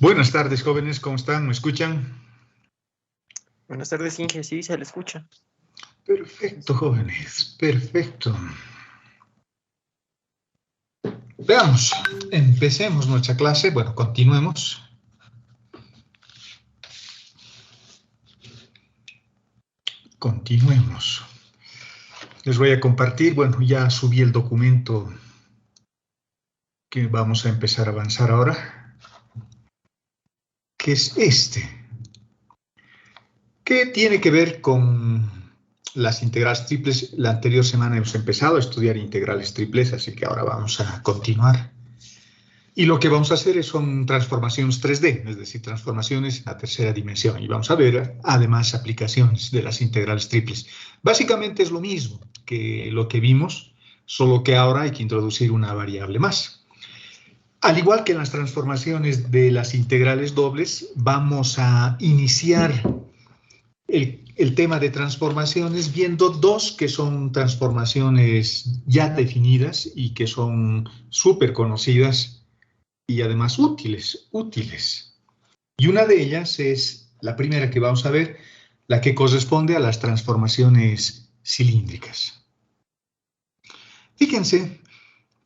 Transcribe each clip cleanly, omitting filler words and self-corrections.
Buenas tardes, jóvenes, ¿cómo están? ¿Me escuchan? Buenas tardes, Inge, sí, se le escucha. Perfecto, jóvenes, perfecto. Veamos, empecemos nuestra clase, bueno, continuemos. Continuemos. Les voy a compartir, bueno, ya subí el documento que vamos a empezar a avanzar ahora, que es este, que tiene que ver con las integrales triples. La anterior semana hemos empezado a estudiar integrales triples, así que ahora vamos a continuar. Y lo que vamos a hacer son transformaciones 3D, es decir, transformaciones en la tercera dimensión. Y vamos a ver, además, aplicaciones de las integrales triples. Básicamente es lo mismo que lo que vimos, solo que ahora hay que introducir una variable más. Al igual que en las transformaciones de las integrales dobles, vamos a iniciar el tema de transformaciones viendo dos que son transformaciones ya definidas y que son súper conocidas y además útiles. Y una de ellas es la primera que vamos a ver, la que corresponde a las transformaciones cilíndricas. Fíjense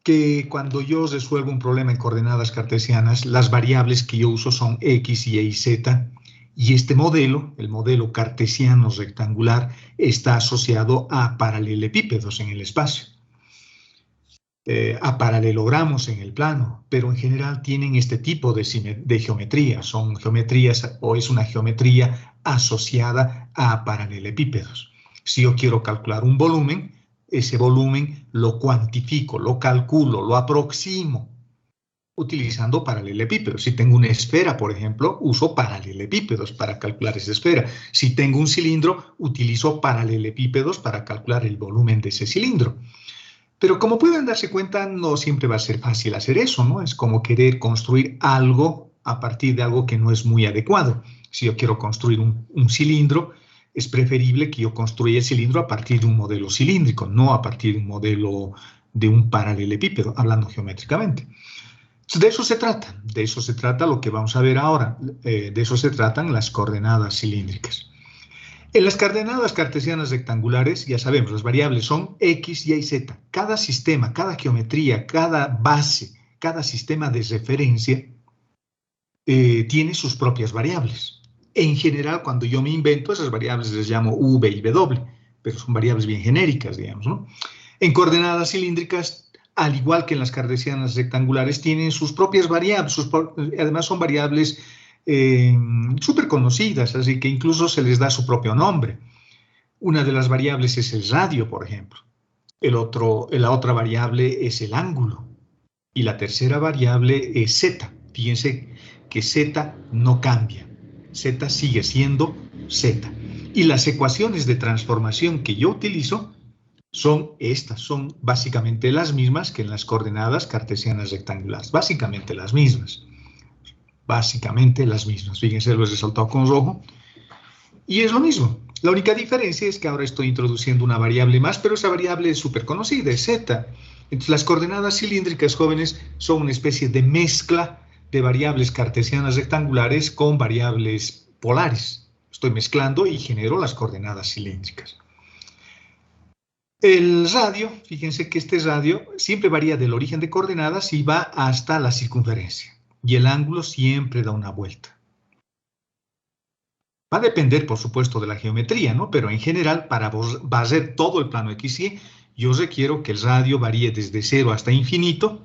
que cuando yo resuelvo un problema en coordenadas cartesianas, las variables que yo uso son x, y y, z, y este modelo, el modelo cartesiano rectangular, está asociado a paralelepípedos en el espacio. A paralelogramos en el plano, pero en general tienen este tipo de geometría, son geometrías o es una geometría asociada a paralelepípedos. Si yo quiero calcular un volumen, ese volumen lo cuantifico, lo calculo, lo aproximo utilizando paralelepípedos. Si tengo una esfera, por ejemplo, uso paralelepípedos para calcular esa esfera. Si tengo un cilindro, utilizo paralelepípedos para calcular el volumen de ese cilindro. Pero como pueden darse cuenta, no siempre va a ser fácil hacer eso, ¿no? Es como querer construir algo a partir de algo que no es muy adecuado. Si yo quiero construir un cilindro, es preferible que yo construya el cilindro a partir de un modelo cilíndrico, no a partir de un modelo de un paralelepípedo, hablando geométricamente. De eso se trata lo que vamos a ver ahora. De eso se tratan las coordenadas cilíndricas. En las coordenadas cartesianas rectangulares, ya sabemos, las variables son x, y, z. Cada sistema, cada geometría, cada base, cada sistema de referencia tiene sus propias variables. En general, cuando yo me invento esas variables les llamo v y w, pero son variables bien genéricas, digamos, ¿no? En coordenadas cilíndricas, al igual que en las cartesianas rectangulares, tienen sus propias variables, además son variables súper conocidas, así que incluso se les da su propio nombre. Una de las variables es el radio, por ejemplo. La otra variable es el ángulo. Y la tercera variable es z. Fíjense que z no cambia. Z sigue siendo z. Y las ecuaciones de transformación que yo utilizo son estas, son básicamente las mismas que en las coordenadas cartesianas rectangulares. Básicamente las mismas. Fíjense, lo he resaltado con rojo. Y es lo mismo. La única diferencia es que ahora estoy introduciendo una variable más, pero esa variable es súper conocida, es z. Entonces, las coordenadas cilíndricas, jóvenes, son una especie de mezcla de variables cartesianas rectangulares con variables polares. Estoy mezclando y genero las coordenadas cilíndricas. El radio, fíjense que este radio siempre varía del origen de coordenadas y va hasta la circunferencia. Y el ángulo siempre da una vuelta. Va a depender, por supuesto, de la geometría, ¿no? Pero en general, para barrer todo el plano XY, yo requiero que el radio varíe desde 0 hasta infinito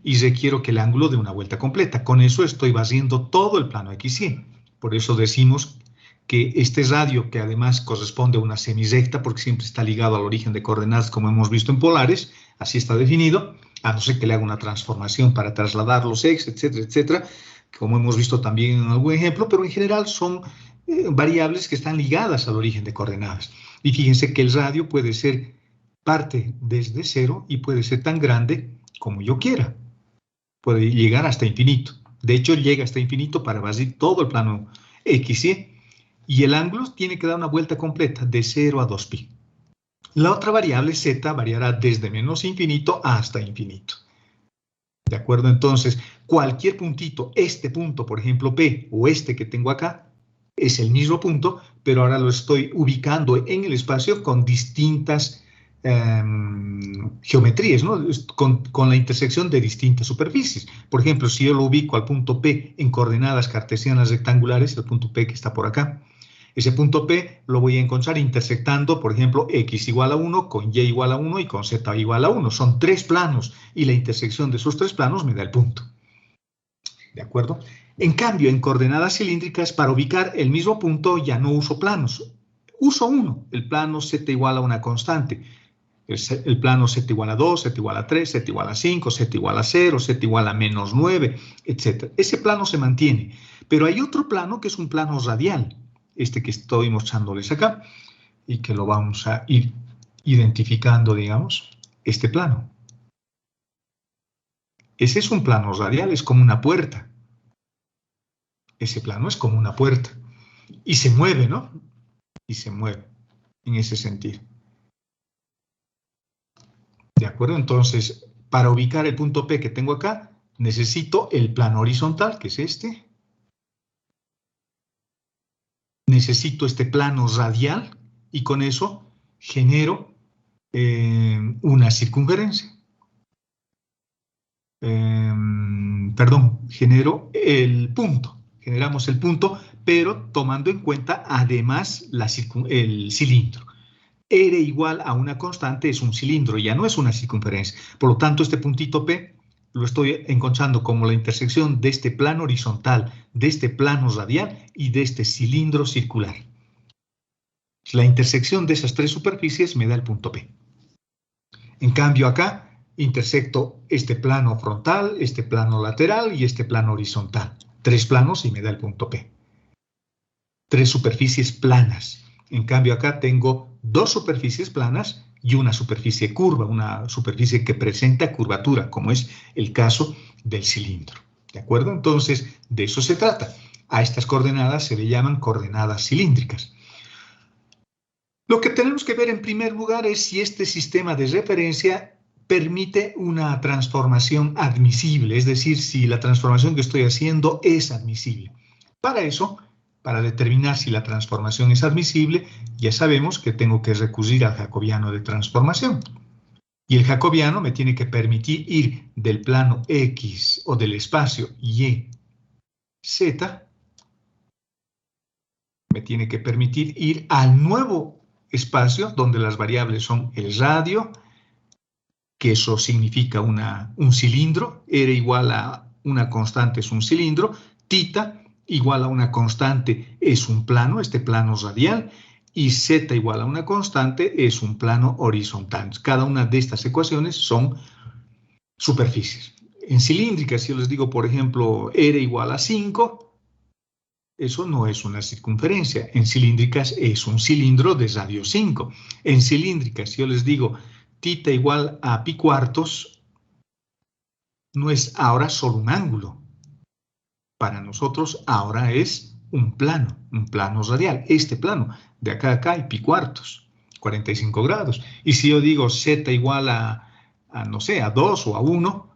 y requiero que el ángulo dé una vuelta completa. Con eso estoy barriendo todo el plano XY. Por eso decimos que este radio, que además corresponde a una semirrecta, porque siempre está ligado al origen de coordenadas, como hemos visto en polares, así está definido, a no ser que le haga una transformación para trasladar los x, etcétera, etcétera, como hemos visto también en algún ejemplo, pero en general son variables que están ligadas al origen de coordenadas. Y fíjense que el radio puede ser parte desde 0 y puede ser tan grande como yo quiera. Puede llegar hasta infinito. De hecho, llega hasta infinito para barrer todo el plano XY. Y el ángulo tiene que dar una vuelta completa de 0 a 2pi. La otra variable z variará desde menos infinito hasta infinito. ¿De acuerdo? Entonces, cualquier puntito, este punto, por ejemplo, P, o este que tengo acá, es el mismo punto, pero ahora lo estoy ubicando en el espacio con distintas geometrías, ¿no? Con la intersección de distintas superficies. Por ejemplo, si yo lo ubico al punto P en coordenadas cartesianas rectangulares, el punto P que está por acá, ese punto P lo voy a encontrar intersectando, por ejemplo, X igual a 1 con Y igual a 1 y con Z igual a 1. Son 3 planos y la intersección de esos 3 planos me da el punto. ¿De acuerdo? En cambio, en coordenadas cilíndricas, para ubicar el mismo punto ya no uso planos. Uso uno, el plano Z igual a una constante. El plano Z igual a 2, Z igual a 3, Z igual a 5, Z igual a 0, Z igual a menos 9, etc. Ese plano se mantiene. Pero hay otro plano que es un plano radial, este que estoy mostrándoles acá, y que lo vamos a ir identificando, digamos, este plano. Ese es un plano radial, es como una puerta. Ese plano es como una puerta. Y se mueve, ¿no? Y se mueve en ese sentido. ¿De acuerdo? Entonces, para ubicar el punto P que tengo acá, necesito el plano horizontal, que es este. Necesito este plano radial y con eso genero una circunferencia. Genero el punto. Generamos el punto, pero tomando en cuenta además el cilindro. R igual a una constante es un cilindro, ya no es una circunferencia. Por lo tanto, este puntito P lo estoy encontrando como la intersección de este plano horizontal, de este plano radial y de este cilindro circular. La intersección de esas 3 superficies me da el punto P. En cambio, acá intersecto este plano frontal, este plano lateral y este plano horizontal. 3 planos y me da el punto P. 3 superficies planas. En cambio, acá tengo 2 superficies planas y una superficie curva, una superficie que presenta curvatura, como es el caso del cilindro. ¿De acuerdo? Entonces, de eso se trata. A estas coordenadas se le llaman coordenadas cilíndricas. Lo que tenemos que ver en primer lugar es si este sistema de referencia permite una transformación admisible, es decir, si la transformación que estoy haciendo es admisible. Para eso, para determinar si la transformación es admisible, ya sabemos que tengo que recurrir al jacobiano de transformación. Y el jacobiano me tiene que permitir ir del plano X o del espacio Y, Z, me tiene que permitir ir al nuevo espacio donde las variables son el radio, que eso significa un cilindro, R igual a una constante es un cilindro, θ igual a una constante es un plano, este plano radial, y Z igual a una constante es un plano horizontal. Cada una de estas ecuaciones son superficies. En cilíndricas, si yo les digo, por ejemplo, R igual a 5, eso no es una circunferencia. En cilíndricas es un cilindro de radio 5. En cilíndricas, si yo les digo θ igual a pi cuartos, no es ahora solo un ángulo. Para nosotros ahora es un plano radial. Este plano, de acá a acá hay pi cuartos, 45 grados. Y si yo digo z igual no sé, a 2 o a 1,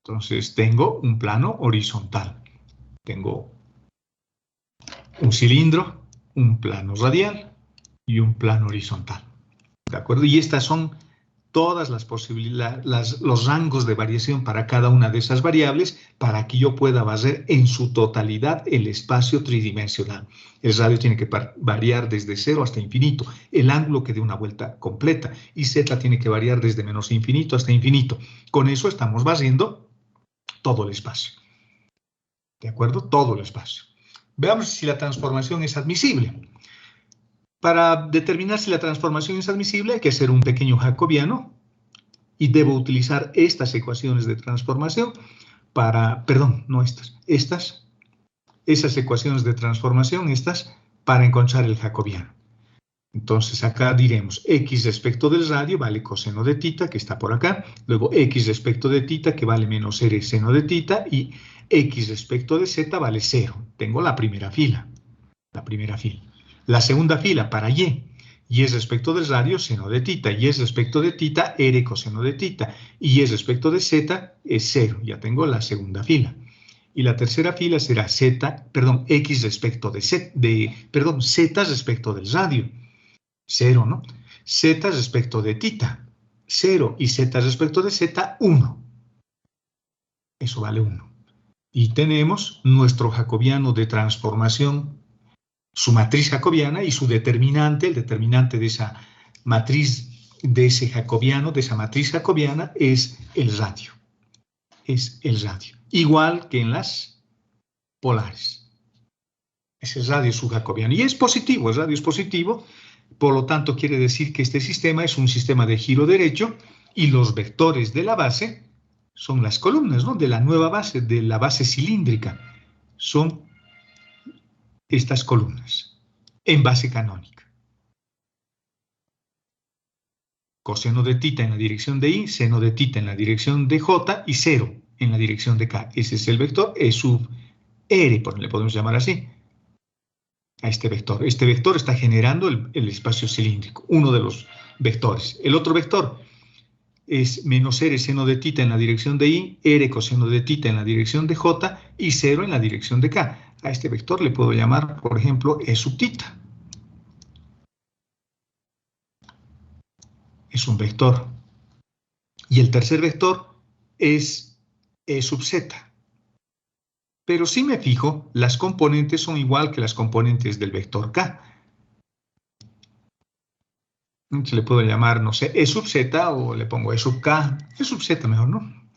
entonces tengo un plano horizontal. Tengo un cilindro, un plano radial y un plano horizontal. ¿De acuerdo? Y estas son todas las posibilidades, los rangos de variación para cada una de esas variables para que yo pueda barrer en su totalidad el espacio tridimensional. El radio tiene que variar desde 0 hasta infinito, el ángulo que dé una vuelta completa, y z tiene que variar desde menos infinito hasta infinito. Con eso estamos barriendo todo el espacio. ¿De acuerdo? Todo el espacio. Veamos si la transformación es admisible. Para determinar si la transformación es admisible hay que hacer un pequeño jacobiano y debo utilizar estas ecuaciones de transformación para, perdón, no esas ecuaciones de transformación, para encontrar el jacobiano. Entonces acá diremos x respecto del radio vale coseno de θ, que está por acá, luego x respecto de θ que vale menos r seno de θ y x respecto de z vale 0. Tengo la primera fila. La segunda fila para y Y es respecto del radio seno de tita. Y es respecto de tita r coseno de tita. Y es respecto de z es 0. Ya tengo la segunda fila. Y la tercera fila será x respecto de z, z respecto del radio. 0, ¿no? Z respecto de tita. 0 y z respecto de z, 1. Eso vale 1. Y tenemos nuestro jacobiano de transformación, su matriz jacobiana y su determinante, el determinante de esa matriz, de ese jacobiano, de esa matriz jacobiana, es el radio. Es el radio. Igual que en las polares. Ese radio es su jacobiano. Y es positivo, el radio es positivo. Por lo tanto, quiere decir que este sistema es un sistema de giro derecho y los vectores de la base son las columnas, ¿no? De la nueva base, de la base cilíndrica. Son estas columnas en base canónica. Coseno de tita en la dirección de I, seno de tita en la dirección de J y 0 en la dirección de K. Ese es el vector E sub R, le podemos llamar así, a este vector. Este vector está generando el espacio cilíndrico, uno de los vectores. El otro vector es menos R seno de tita en la dirección de I, R coseno de tita en la dirección de J y 0 en la dirección de K. A este vector le puedo llamar, por ejemplo, E sub tita. Es un vector. Y el tercer vector es E sub z. Pero si me fijo, las componentes son igual que las componentes del vector K. Se le puedo llamar, no sé, E sub z o le pongo E sub K. E sub z mejor, ¿no?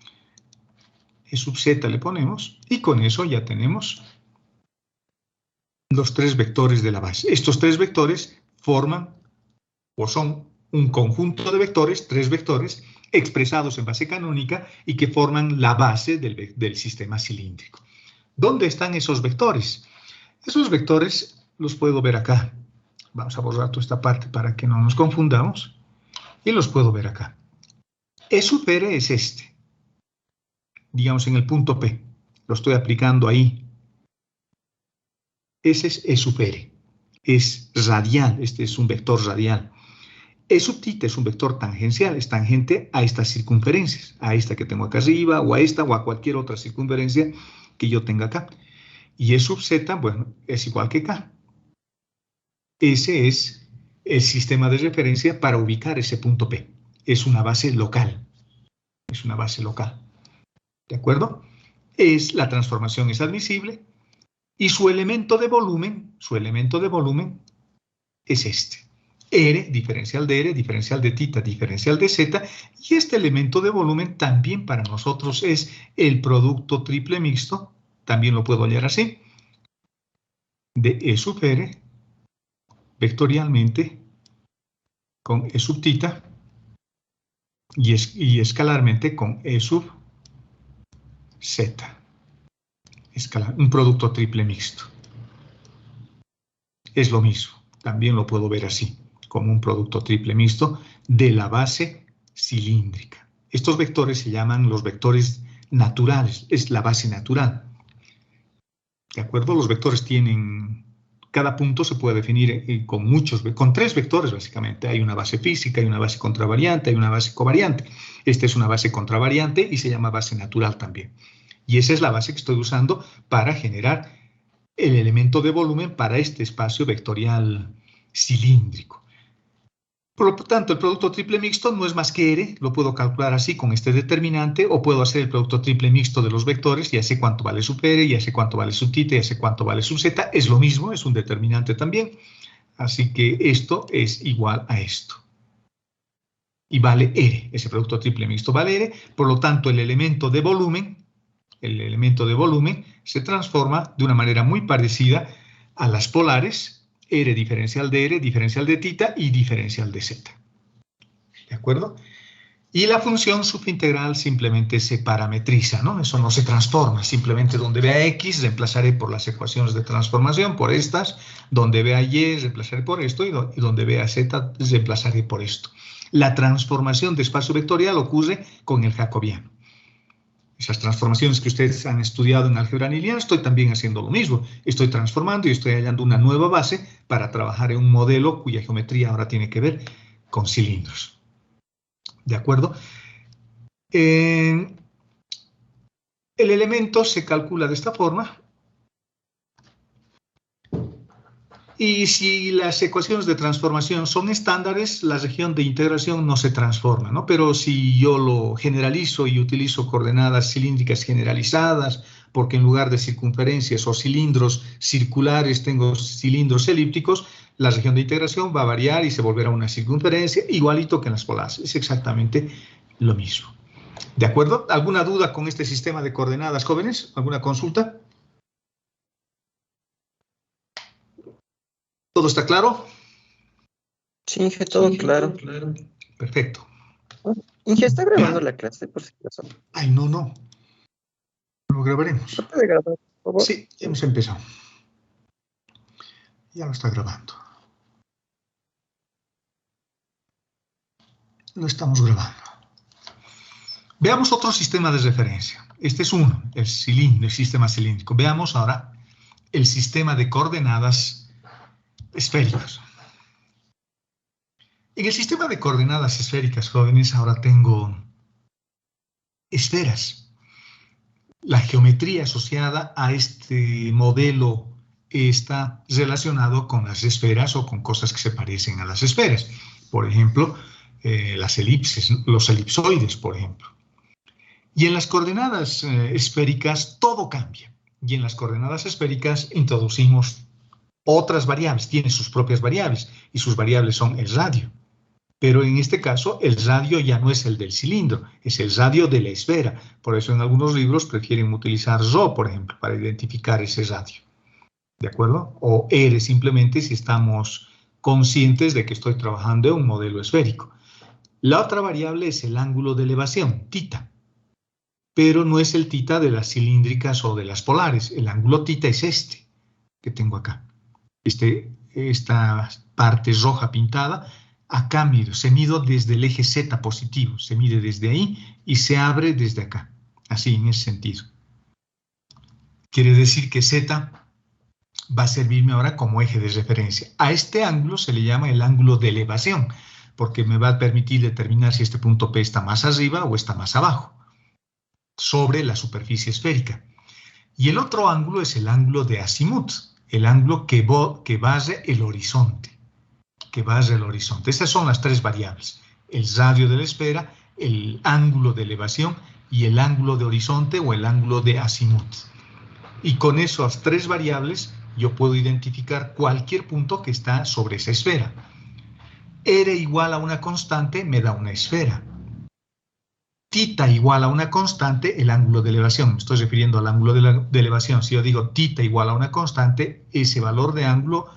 E sub z le ponemos y con eso ya tenemos los tres vectores de la base. Estos tres vectores forman o son un conjunto de vectores, tres vectores, expresados en base canónica y que forman la base del sistema cilíndrico. ¿Dónde están esos vectores? Esos vectores los puedo ver acá. Vamos a borrar toda esta parte para que no nos confundamos. Y los puedo ver acá. E sub R es este. Digamos en el punto P. Lo estoy aplicando ahí. Ese es E sub R. Es radial. Este es un vector radial. E sub tita es un vector tangencial. Es tangente a estas circunferencias. A esta que tengo acá arriba, o a esta, o a cualquier otra circunferencia que yo tenga acá. Y E sub z, bueno, es igual que K. Ese es el sistema de referencia para ubicar ese punto P. Es una base local. Es una base local. ¿De acuerdo? La transformación es admisible y su elemento de volumen es este. R, diferencial de R, diferencial de tita, diferencial de z, y este elemento de volumen también para nosotros es el producto triple mixto, también lo puedo hallar así, de E sub R vectorialmente con E sub tita y escalarmente con E sub z, un producto triple mixto. Es lo mismo, también lo puedo ver así, como un producto triple mixto de la base cilíndrica. Estos vectores se llaman los vectores naturales, es la base natural. ¿De acuerdo? Los vectores tienen, cada punto se puede definir con tres vectores básicamente. Hay una base física, hay una base contravariante, hay una base covariante. Esta es una base contravariante y se llama base natural también. Y esa es la base que estoy usando para generar el elemento de volumen para este espacio vectorial cilíndrico. Por lo tanto, el producto triple mixto no es más que R, lo puedo calcular así con este determinante, o puedo hacer el producto triple mixto de los vectores, ya sé cuánto vale sub R, ya sé cuánto vale sub tita, ya sé cuánto vale sub z, es lo mismo, es un determinante también. Así que esto es igual a esto. Y vale R, ese producto triple mixto vale R, por lo tanto el elemento de volumen se transforma de una manera muy parecida a las polares, R diferencial de tita y diferencial de z. ¿De acuerdo? Y la función subintegral simplemente se parametriza, ¿no? Eso no se transforma, simplemente donde vea x reemplazaré por las ecuaciones de transformación, por estas, donde vea y reemplazaré por esto y donde vea z reemplazaré por esto. La transformación de espacio vectorial ocurre con el jacobiano. Esas transformaciones que ustedes han estudiado en álgebra lineal, estoy también haciendo lo mismo. Estoy transformando y estoy hallando una nueva base para trabajar en un modelo cuya geometría ahora tiene que ver con cilindros. ¿De acuerdo? El elemento se calcula de esta forma. Y si las ecuaciones de transformación son estándares, la región de integración no se transforma, ¿no? Pero si yo lo generalizo y utilizo coordenadas cilíndricas generalizadas, porque en lugar de circunferencias o cilindros circulares tengo cilindros elípticos, la región de integración va a variar y se volverá una circunferencia, igualito que en las polares. Es exactamente lo mismo. ¿De acuerdo? ¿Alguna duda con este sistema de coordenadas, jóvenes? ¿Alguna consulta? ¿Todo está claro? Sí, Inge, todo claro. Perfecto. Inge, ¿está grabando la clase por si acaso? Ay, no. Lo grabaremos. ¿No puede grabar, por favor? Sí, hemos empezado. Ya lo está grabando. Lo estamos grabando. Veamos otro sistema de referencia. Este es uno, el sistema cilíndrico. Veamos ahora el sistema de coordenadas esféricas. En el sistema de coordenadas esféricas, jóvenes, ahora tengo esferas. La geometría asociada a este modelo está relacionado con las esferas o con cosas que se parecen a las esferas. Por ejemplo, las elipses, los elipsoides, por ejemplo. Y en las coordenadas esféricas todo cambia. Y en las coordenadas esféricas introducimos otras variables, tiene sus propias variables, y sus variables son el radio. Pero en este caso, el radio ya no es el del cilindro, es el radio de la esfera. Por eso en algunos libros prefieren utilizar ρ, por ejemplo, para identificar ese radio. ¿De acuerdo? O R simplemente si estamos conscientes de que estoy trabajando en un modelo esférico. La otra variable es el ángulo de elevación, θ. Pero no es el θ de las cilíndricas o de las polares. El ángulo θ es este que tengo acá. Esta parte roja pintada, acá se mide desde el eje Z positivo. Se mide desde ahí y se abre desde acá. Así, en ese sentido. Quiere decir que Z va a servirme ahora como eje de referencia. A este ángulo se le llama el ángulo de elevación, porque me va a permitir determinar si este punto P está más arriba o está más abajo, sobre la superficie esférica. Y el otro ángulo es el ángulo de azimut, el ángulo que barre el horizonte. Estas son las tres variables: el radio de la esfera, el ángulo de elevación y el ángulo de horizonte o el ángulo de azimut. Y con esas tres variables yo puedo identificar cualquier punto que está sobre esa esfera. R igual a una constante me da una esfera. θ igual a una constante, el ángulo de elevación. Me estoy refiriendo al ángulo de elevación. Si yo digo θ igual a una constante, ese valor de ángulo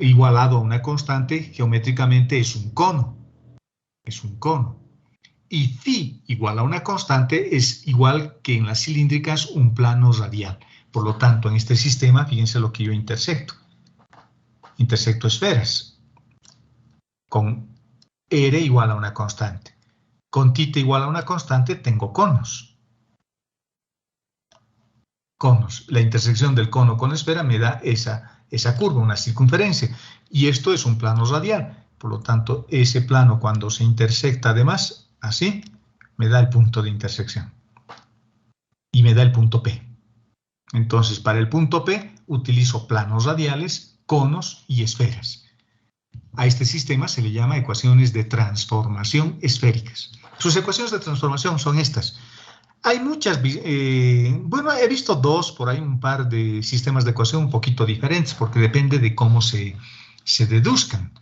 igualado a una constante geométricamente es un cono. Es un cono. Y φ igual a una constante es igual que en las cilíndricas un plano radial. Por lo tanto, en este sistema, fíjense lo que yo intersecto. Intersecto esferas con R igual a una constante. Con θ igual a una constante tengo conos. Conos. La intersección del cono con la esfera me da esa curva, una circunferencia. Y esto es un plano radial. Por lo tanto, ese plano cuando se intersecta además, así, me da el punto de intersección. Y me da el punto P. Entonces, para el punto P, utilizo planos radiales, conos y esferas. A este sistema se le llama ecuaciones de transformación esféricas. Sus ecuaciones de transformación son estas. Hay muchas, bueno, he visto dos, por ahí un par de sistemas de ecuación un poquito diferentes, porque depende de cómo se deduzcan.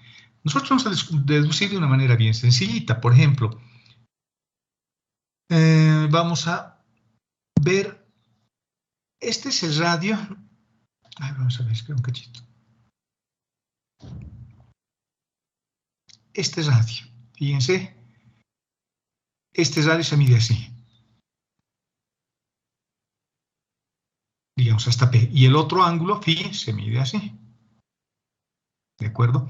Nosotros vamos a deducir de una manera bien sencillita. Por ejemplo, vamos a ver, este es el radio. Vamos a ver, espera un cachito. Este radio, fíjense, este radio se mide así, digamos hasta P, y el otro ángulo, φ, se mide así, ¿de acuerdo?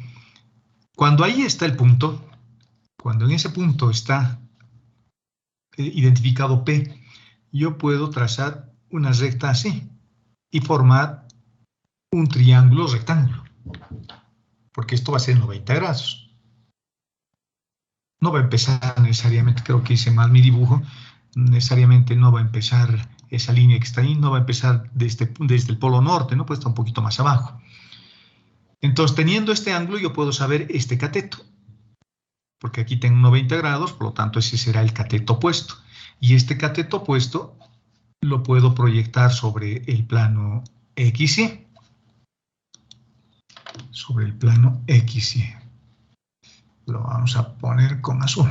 Cuando ahí está el punto, cuando en ese punto está identificado P, yo puedo trazar una recta así y formar un triángulo rectángulo, porque esto va a ser 90 grados. No va a empezar necesariamente, creo que hice mal mi dibujo, necesariamente no va a empezar esa línea que está ahí, no va a empezar desde el polo norte, ¿no? Pues está un poquito más abajo. Entonces, teniendo este ángulo, yo puedo saber este cateto, porque aquí tengo 90 grados, por lo tanto, ese será el cateto opuesto. Y este cateto opuesto lo puedo proyectar sobre el plano XY. Sobre el plano XY. Lo vamos a poner con azul.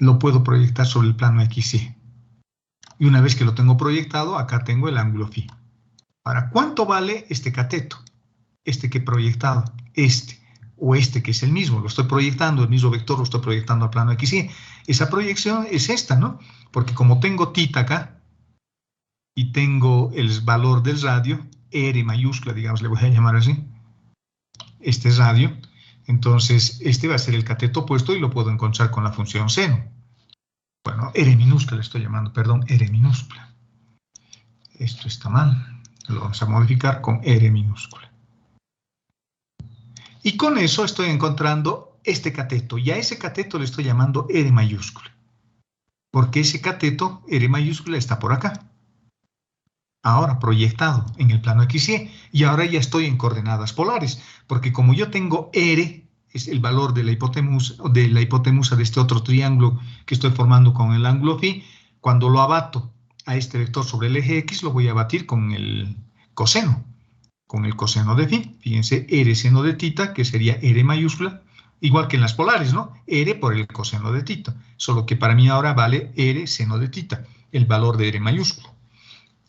Lo puedo proyectar sobre el plano XY. Y una vez que lo tengo proyectado, acá tengo el ángulo φ. Ahora, ¿cuánto vale este cateto? Este que he proyectado, este, o este que es el mismo, lo estoy proyectando, el mismo vector lo estoy proyectando al plano XY. Esa proyección es esta, ¿no? Porque como tengo θ acá, y tengo el valor del radio, R mayúscula, digamos, le voy a llamar así, este es radio, entonces este va a ser el cateto opuesto y lo puedo encontrar con la función seno. Bueno, R minúscula le estoy llamando, perdón, R minúscula. Esto está mal, lo vamos a modificar con R minúscula. Y con eso estoy encontrando este cateto, y a ese cateto le estoy llamando R mayúscula, porque ese cateto, R mayúscula, está por acá. Ahora proyectado en el plano XY, y ahora ya estoy en coordenadas polares, porque como yo tengo R, es el valor de la hipotenusa de este otro triángulo que estoy formando con el ángulo φ, cuando lo abato a este vector sobre el eje X, lo voy a abatir con el coseno de φ. Fíjense, R seno de θ, que sería R mayúscula, igual que en las polares, ¿no? R por el coseno de θ, solo que para mí ahora vale R seno de θ, el valor de R mayúscula.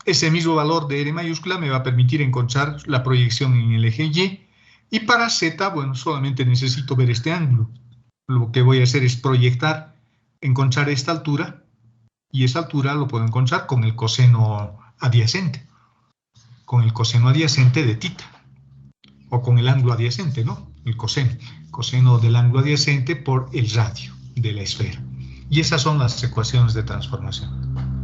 Ese mismo valor de R mayúscula me va a permitir encontrar la proyección en el eje Y. Y para Z, bueno, solamente necesito ver este ángulo. Lo que voy a hacer es proyectar, encontrar esta altura. Y esa altura lo puedo encontrar con el coseno adyacente. Con el coseno adyacente de θ. O con el ángulo adyacente, ¿no? El coseno. Coseno del ángulo adyacente por el radio de la esfera. Y esas son las ecuaciones de transformación.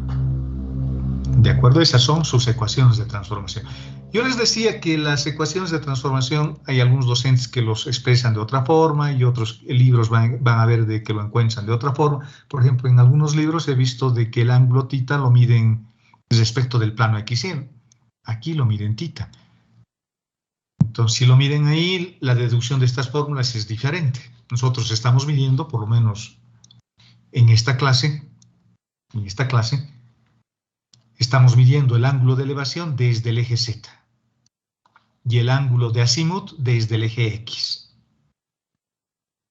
¿De acuerdo? Esas son sus ecuaciones de transformación. Yo les decía que las ecuaciones de transformación, hay algunos docentes que los expresan de otra forma y otros libros van a ver de que lo encuentran de otra forma. Por ejemplo, en algunos libros he visto de que el ángulo θ lo miden respecto del plano XY. Aquí lo miden θ. Entonces, si lo miden ahí, la deducción de estas fórmulas es diferente. Nosotros estamos midiendo, por lo menos en esta clase, estamos midiendo el ángulo de elevación desde el eje Z y el ángulo de azimut desde el eje X.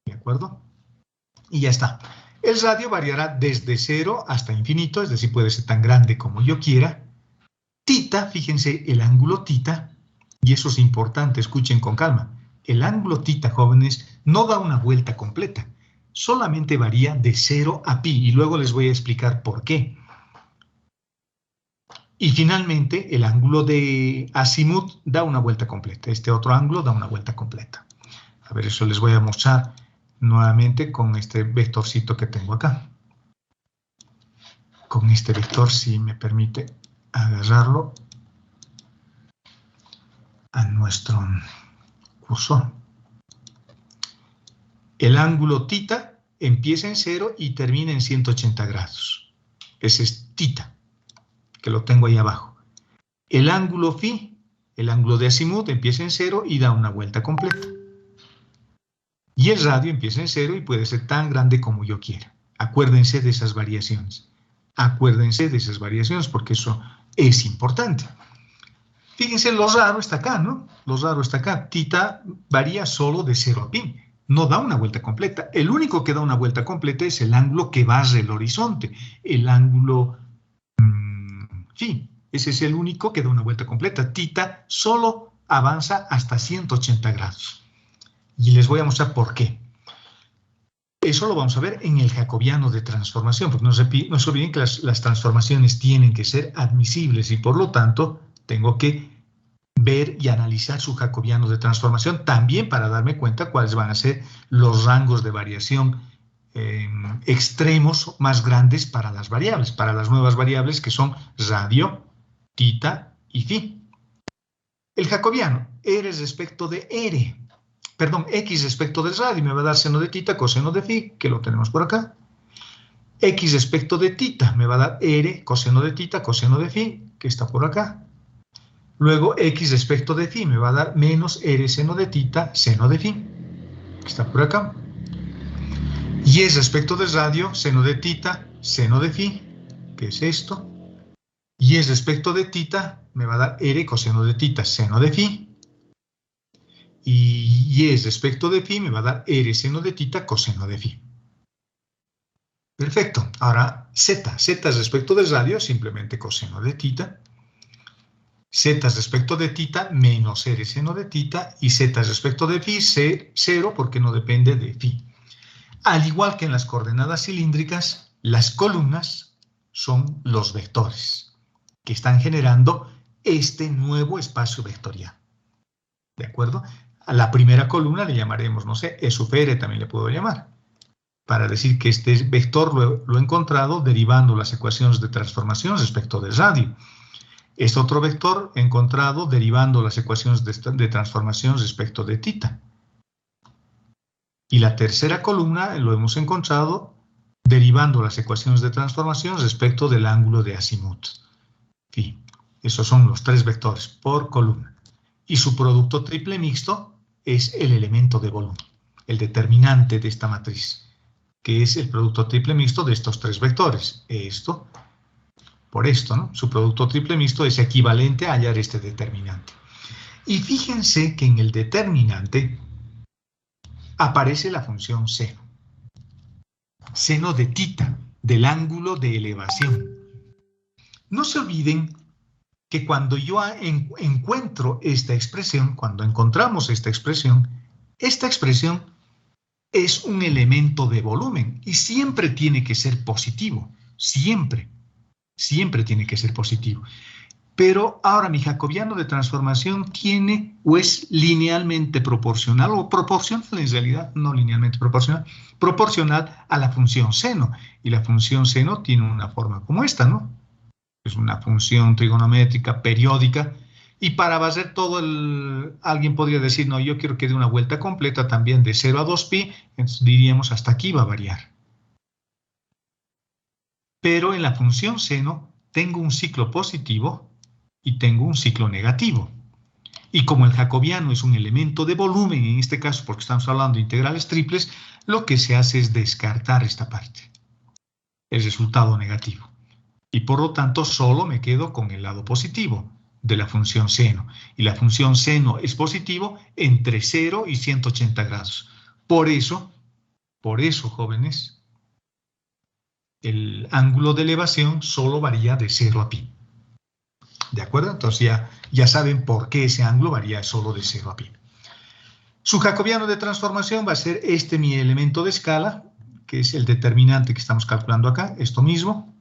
¿De acuerdo? Y ya está. El radio variará desde 0 hasta infinito, es decir, puede ser tan grande como yo quiera. Θ, fíjense, el ángulo θ, y eso es importante, escuchen con calma. El ángulo θ, jóvenes, no da una vuelta completa, solamente varía de 0 a pi, y luego les voy a explicar por qué. Y finalmente, el ángulo de azimut da una vuelta completa. Este otro ángulo da una vuelta completa. A ver, eso les voy a mostrar nuevamente con este vectorcito que tengo acá. Con este vector, si me permite agarrarlo a nuestro cursor. El ángulo θ empieza en 0 y termina en 180 grados. Ese es θ, que lo tengo ahí abajo. El ángulo φ, el ángulo de azimut, empieza en 0 y da una vuelta completa. Y el radio empieza en 0 y puede ser tan grande como yo quiera. Acuérdense de esas variaciones. Acuérdense de esas variaciones porque eso es importante. Fíjense, lo raro está acá, ¿no? Lo raro está acá. θ varía solo de 0 a pi. No da una vuelta completa. El único que da una vuelta completa es el ángulo que barre el horizonte. El ángulo φ. Ese es el único que da una vuelta completa. θ solo avanza hasta 180 grados. Y les voy a mostrar por qué. Eso lo vamos a ver en el jacobiano de transformación, porque no se olviden que las transformaciones tienen que ser admisibles y por lo tanto tengo que ver y analizar su jacobiano de transformación también para darme cuenta cuáles van a ser los rangos de variación extremos más grandes para las variables, para las nuevas variables que son radio, tita y phi. El jacobiano, x respecto de x respecto del radio, me va a dar seno de tita, coseno de phi, que lo tenemos por acá. X respecto de tita me va a dar r coseno de tita, coseno de phi, que está por acá. Luego x respecto de phi me va a dar menos r seno de tita, seno de phi, que está por acá. Y es respecto del radio, seno de tita, seno de phi, que es esto. Y es respecto de tita, me va a dar r coseno de tita, seno de phi. Y es respecto de phi, me va a dar r seno de tita, coseno de phi. Perfecto. Ahora, z es respecto del radio, simplemente coseno de tita. Z es respecto de tita, menos r seno de tita. Y z es respecto de phi, 0, porque no depende de phi. Al igual que en las coordenadas cilíndricas, las columnas son los vectores que están generando este nuevo espacio vectorial. ¿De acuerdo? A la primera columna le llamaremos, no sé, E sub r también le puedo llamar, para decir que este vector lo he encontrado derivando las ecuaciones de transformación respecto del radio. Este otro vector he encontrado derivando las ecuaciones de transformación respecto de tita. Y la tercera columna lo hemos encontrado derivando las ecuaciones de transformación respecto del ángulo de azimut. Sí, esos son los tres vectores por columna. Y su producto triple mixto es el elemento de volumen, el determinante de esta matriz, que es el producto triple mixto de estos tres vectores. Esto, por esto, ¿no? Su producto triple mixto es equivalente a hallar este determinante. Y fíjense que en el determinante aparece la función seno. Seno de tita, del ángulo de elevación. No se olviden que cuando yo encuentro esta expresión, cuando encontramos esta expresión es un elemento de volumen y siempre tiene que ser positivo. Siempre tiene que ser positivo. Pero ahora mi jacobiano de transformación tiene o es linealmente proporcional, o proporcional en realidad, no linealmente proporcional, proporcional a la función seno. Y la función seno tiene una forma como esta, ¿no? Es una función trigonométrica periódica. Y para hacer todo alguien podría decir, no, yo quiero que dé una vuelta completa también de 0 a 2pi, entonces diríamos hasta aquí va a variar. Pero en la función seno tengo un ciclo positivo y tengo un ciclo negativo. Y como el jacobiano es un elemento de volumen, en este caso porque estamos hablando de integrales triples, lo que se hace es descartar esta parte, el resultado negativo. Y por lo tanto solo me quedo con el lado positivo de la función seno. Y la función seno es positivo entre 0 y 180 grados. Por eso, jóvenes, el ángulo de elevación solo varía de 0 a pi. ¿De acuerdo? Entonces ya saben por qué ese ángulo varía solo de 0 a pi. Su jacobiano de transformación va a ser mi elemento de escala, que es el determinante que estamos calculando acá, esto mismo.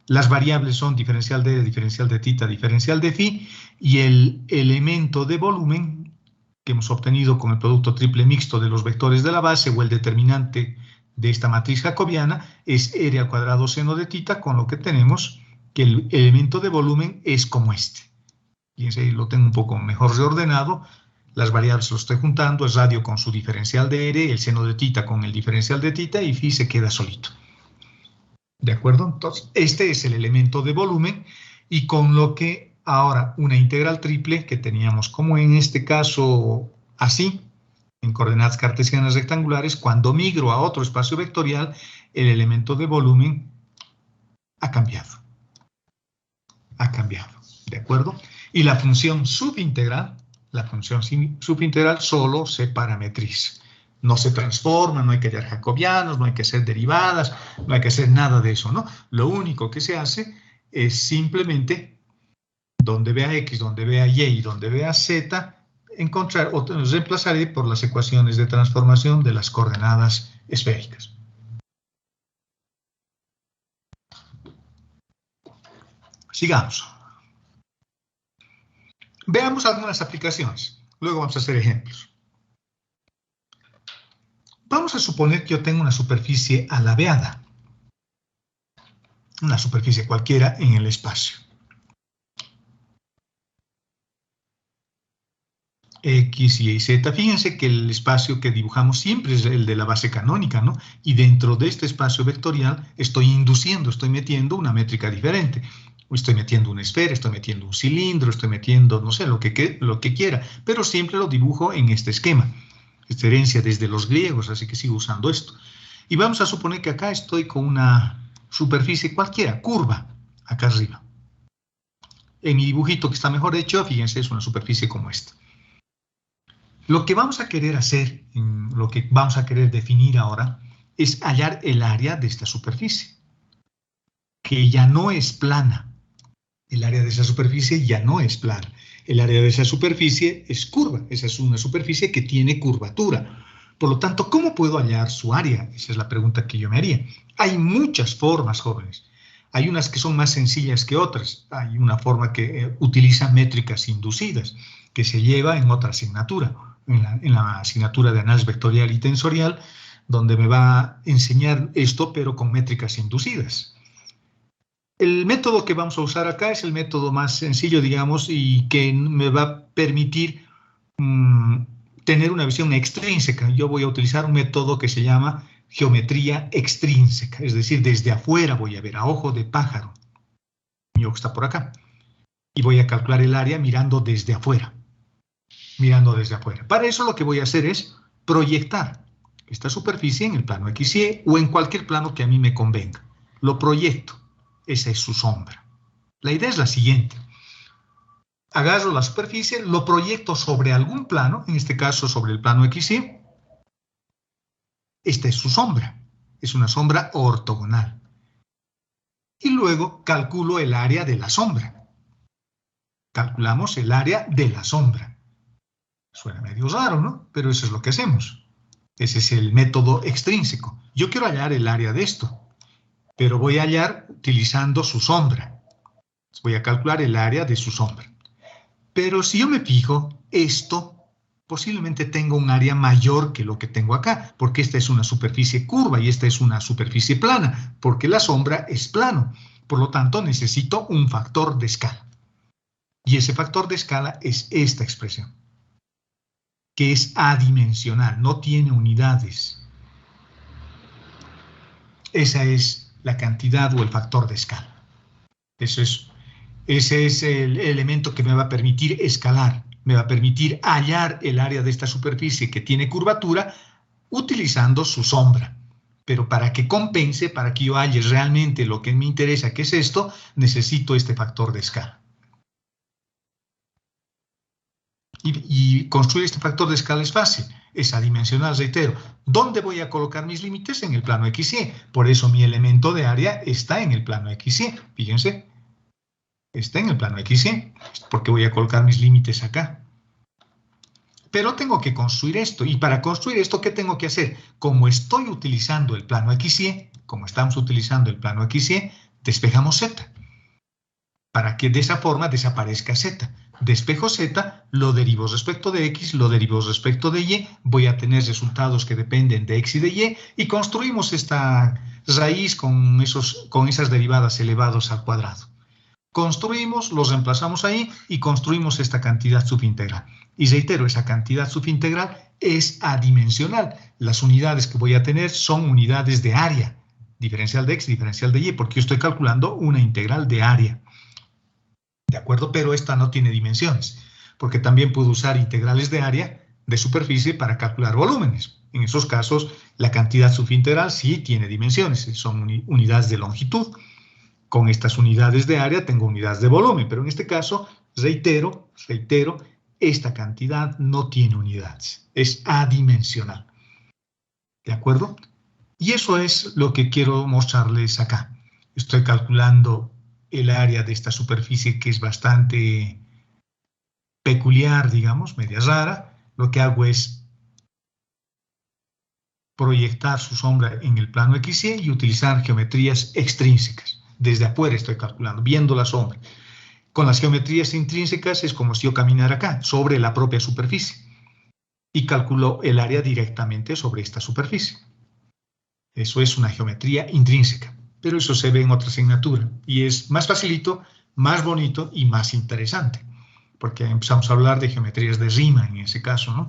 Las variables son diferencial de diferencial de tita, diferencial de phi, y el elemento de volumen que hemos obtenido con el producto triple mixto de los vectores de la base o el determinante de esta matriz jacobiana es r al cuadrado seno de tita, con lo que tenemos que el elemento de volumen es como este. Fíjense, ahí lo tengo un poco mejor reordenado. Las variables lo estoy juntando, es radio con su diferencial de r, el seno de tita con el diferencial de tita, y phi se queda solito. ¿De acuerdo? Entonces, este es el elemento de volumen, y con lo que ahora una integral triple que teníamos como en este caso así, en coordenadas cartesianas rectangulares, cuando migro a otro espacio vectorial, el elemento de volumen ha cambiado. ¿De acuerdo? Y la función subintegral solo se parametriza. No se transforma, no hay que hallar jacobianos, no hay que hacer derivadas, no hay que hacer nada de eso, ¿no? Lo único que se hace es simplemente, donde vea x, donde vea y y donde vea z, encontrar o reemplazaré por las ecuaciones de transformación de las coordenadas esféricas. Sigamos. Veamos algunas aplicaciones. Luego vamos a hacer ejemplos. Vamos a suponer que yo tengo una superficie alabeada, una superficie cualquiera en el espacio. X, Y, Z. Fíjense que el espacio que dibujamos siempre es el de la base canónica, ¿no? Y dentro de este espacio vectorial estoy induciendo, estoy metiendo una métrica diferente. Estoy metiendo una esfera, estoy metiendo un cilindro, estoy metiendo, no sé, lo que quiera, pero siempre lo dibujo en este esquema. Esta herencia desde los griegos, así que sigo usando esto. Y vamos a suponer que acá estoy con una superficie cualquiera, curva, acá arriba. En mi dibujito que está mejor hecho, fíjense, es una superficie como esta. Lo que vamos a querer hacer, lo que vamos a querer definir ahora, es hallar el área de esta superficie, que ya no es plana. El área de esa superficie ya no es plana. El área de esa superficie es curva. Esa es una superficie que tiene curvatura. Por lo tanto, ¿cómo puedo hallar su área? Esa es la pregunta que yo me haría. Hay muchas formas, jóvenes. Hay unas que son más sencillas que otras. Hay una forma que utiliza métricas inducidas, que se lleva en otra asignatura, en la asignatura de análisis vectorial y tensorial, donde me va a enseñar esto, pero con métricas inducidas. El método que vamos a usar acá es el método más sencillo, digamos, y que me va a permitir tener una visión extrínseca. Yo voy a utilizar un método que se llama geometría extrínseca, es decir, desde afuera voy a ver a ojo de pájaro. Mi ojo está por acá. Y voy a calcular el área mirando desde afuera. Mirando desde afuera. Para eso lo que voy a hacer es proyectar esta superficie en el plano XY o en cualquier plano que a mí me convenga. Lo proyecto. Esa es su sombra. La idea es la siguiente. Agarro la superficie, lo proyecto sobre algún plano, en este caso sobre el plano XY. Esta es su sombra. Es una sombra ortogonal. Y luego calculo el área de la sombra. Calculamos el área de la sombra. Suena medio raro, ¿no? Pero eso es lo que hacemos. Ese es el método extrínseco. Yo quiero hallar el área de esto, pero voy a hallar utilizando su sombra. Voy a calcular el área de su sombra. Pero si yo me fijo, esto posiblemente tenga un área mayor que lo que tengo acá, porque esta es una superficie curva y esta es una superficie plana, porque la sombra es plano. Por lo tanto, necesito un factor de escala. Y ese factor de escala es esta expresión, que es adimensional, no tiene unidades. Esa es la cantidad o el factor de escala. Ese es el elemento que me va a permitir escalar, me va a permitir hallar el área de esta superficie que tiene curvatura utilizando su sombra. Pero para que compense, para que yo halle realmente lo que me interesa, que es esto, necesito este factor de escala. Y construir este factor de escala es fácil, es adimensional, reitero. ¿Dónde voy a colocar mis límites? En el plano XY. Por eso mi elemento de área está en el plano XY. Fíjense, está en el plano XY, porque voy a colocar mis límites acá. Pero tengo que construir esto, y para construir esto, ¿qué tengo que hacer? Como estoy utilizando el plano XY, como estamos utilizando el plano XY, despejamos Z, para que de esa forma desaparezca Z. Despejo Z, lo derivo respecto de X, lo derivo respecto de Y, voy a tener resultados que dependen de X y de Y, y construimos esta raíz con esas derivadas elevados al cuadrado. Construimos, los reemplazamos ahí y construimos esta cantidad subintegral. Y reitero, esa cantidad subintegral es adimensional. Las unidades que voy a tener son unidades de área, diferencial de X, diferencial de Y, porque yo estoy calculando una integral de área. ¿De acuerdo? Pero esta no tiene dimensiones, porque también puedo usar integrales de área de superficie para calcular volúmenes. En esos casos, la cantidad subintegral sí tiene dimensiones, son unidades de longitud. Con estas unidades de área tengo unidades de volumen, pero en este caso, reitero, esta cantidad no tiene unidades, es adimensional. ¿De acuerdo? Y eso es lo que quiero mostrarles acá. Estoy calculando el área de esta superficie que es bastante peculiar, digamos, media rara. Lo que hago es proyectar su sombra en el plano XY y utilizar geometrías extrínsecas. Desde afuera estoy calculando, viendo la sombra. Con las geometrías intrínsecas es como si yo caminara acá, sobre la propia superficie. y calculo el área directamente sobre esta superficie. Eso es una geometría intrínseca, pero eso se ve en otra asignatura y es más facilito, más bonito y más interesante, porque empezamos a hablar de geometrías de Riemann en ese caso, ¿no?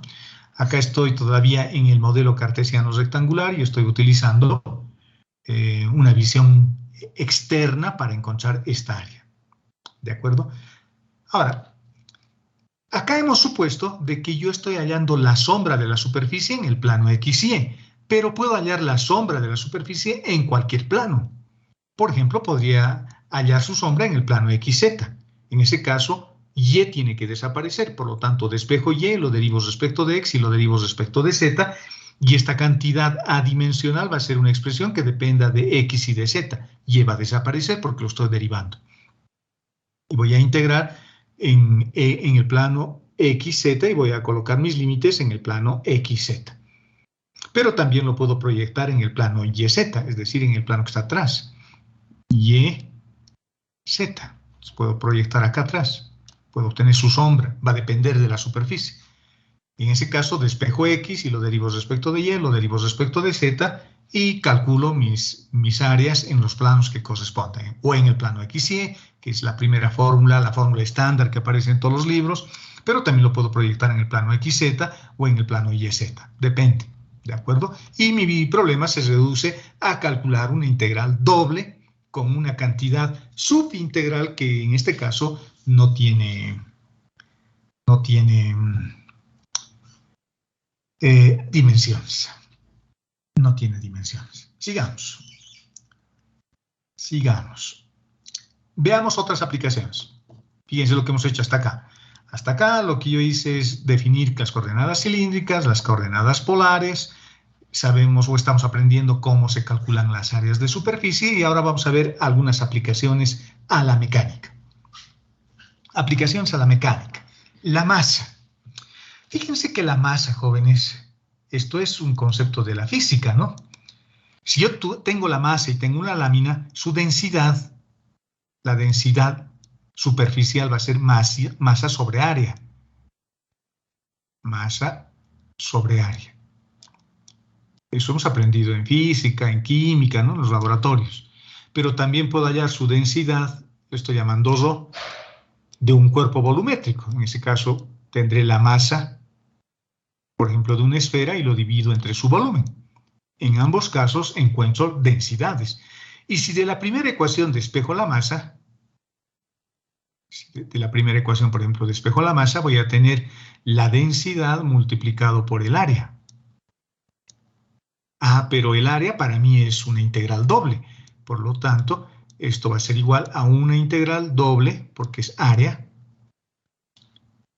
Acá estoy todavía en el modelo cartesiano rectangular y estoy utilizando una visión externa para encontrar esta área. ¿De acuerdo? Ahora, acá hemos supuesto de que yo estoy hallando la sombra de la superficie en el plano X y Y, pero puedo hallar la sombra de la superficie en cualquier plano. Por ejemplo, podría hallar su sombra en el plano XZ. En ese caso, Y tiene que desaparecer, por lo tanto, despejo Y, lo derivo respecto de X y lo derivo respecto de Z, y esta cantidad adimensional va a ser una expresión que dependa de X y de Z. Y va a desaparecer porque lo estoy derivando. Y voy a integrar en el plano XZ y voy a colocar mis límites en el plano XZ. Pero también lo puedo proyectar en el plano YZ, es decir, en el plano que está atrás. YZ. Puedo proyectar acá atrás. Puedo obtener su sombra. Va a depender de la superficie. En ese caso, despejo X y lo derivo respecto de Y, lo derivo respecto de Z y calculo mis áreas en los planos que corresponden. O en el plano XY, que es la primera fórmula, la fórmula estándar que aparece en todos los libros, pero también lo puedo proyectar en el plano XZ o en el plano YZ. Depende. ¿De acuerdo? Y mi problema se reduce a calcular una integral doble con una cantidad subintegral que en este caso no tiene dimensiones. No tiene dimensiones. Sigamos. Veamos otras aplicaciones. Fíjense lo que hemos hecho hasta acá. Hasta acá lo que yo hice es definir las coordenadas cilíndricas, las coordenadas polares. Sabemos o estamos aprendiendo cómo se calculan las áreas de superficie y ahora vamos a ver algunas aplicaciones a la mecánica. Aplicaciones a la mecánica. La masa. Fíjense que la masa, jóvenes, esto es un concepto de la física, ¿no? Si yo tengo la masa y tengo una lámina, su densidad, la densidad superficial va a ser masa sobre área. Masa sobre área. Eso hemos aprendido en física, en química, ¿no? En los laboratorios. Pero también puedo hallar su densidad, lo estoy llamando ρ, de un cuerpo volumétrico. En ese caso, tendré la masa, por ejemplo, de una esfera y lo divido entre su volumen. En ambos casos encuentro densidades. Y si de la primera ecuación despejo la masa, por ejemplo, despejo la masa, voy a tener la densidad multiplicado por el área. Ah, pero el área para mí es una integral doble. Por lo tanto, esto va a ser igual a una integral doble, porque es área.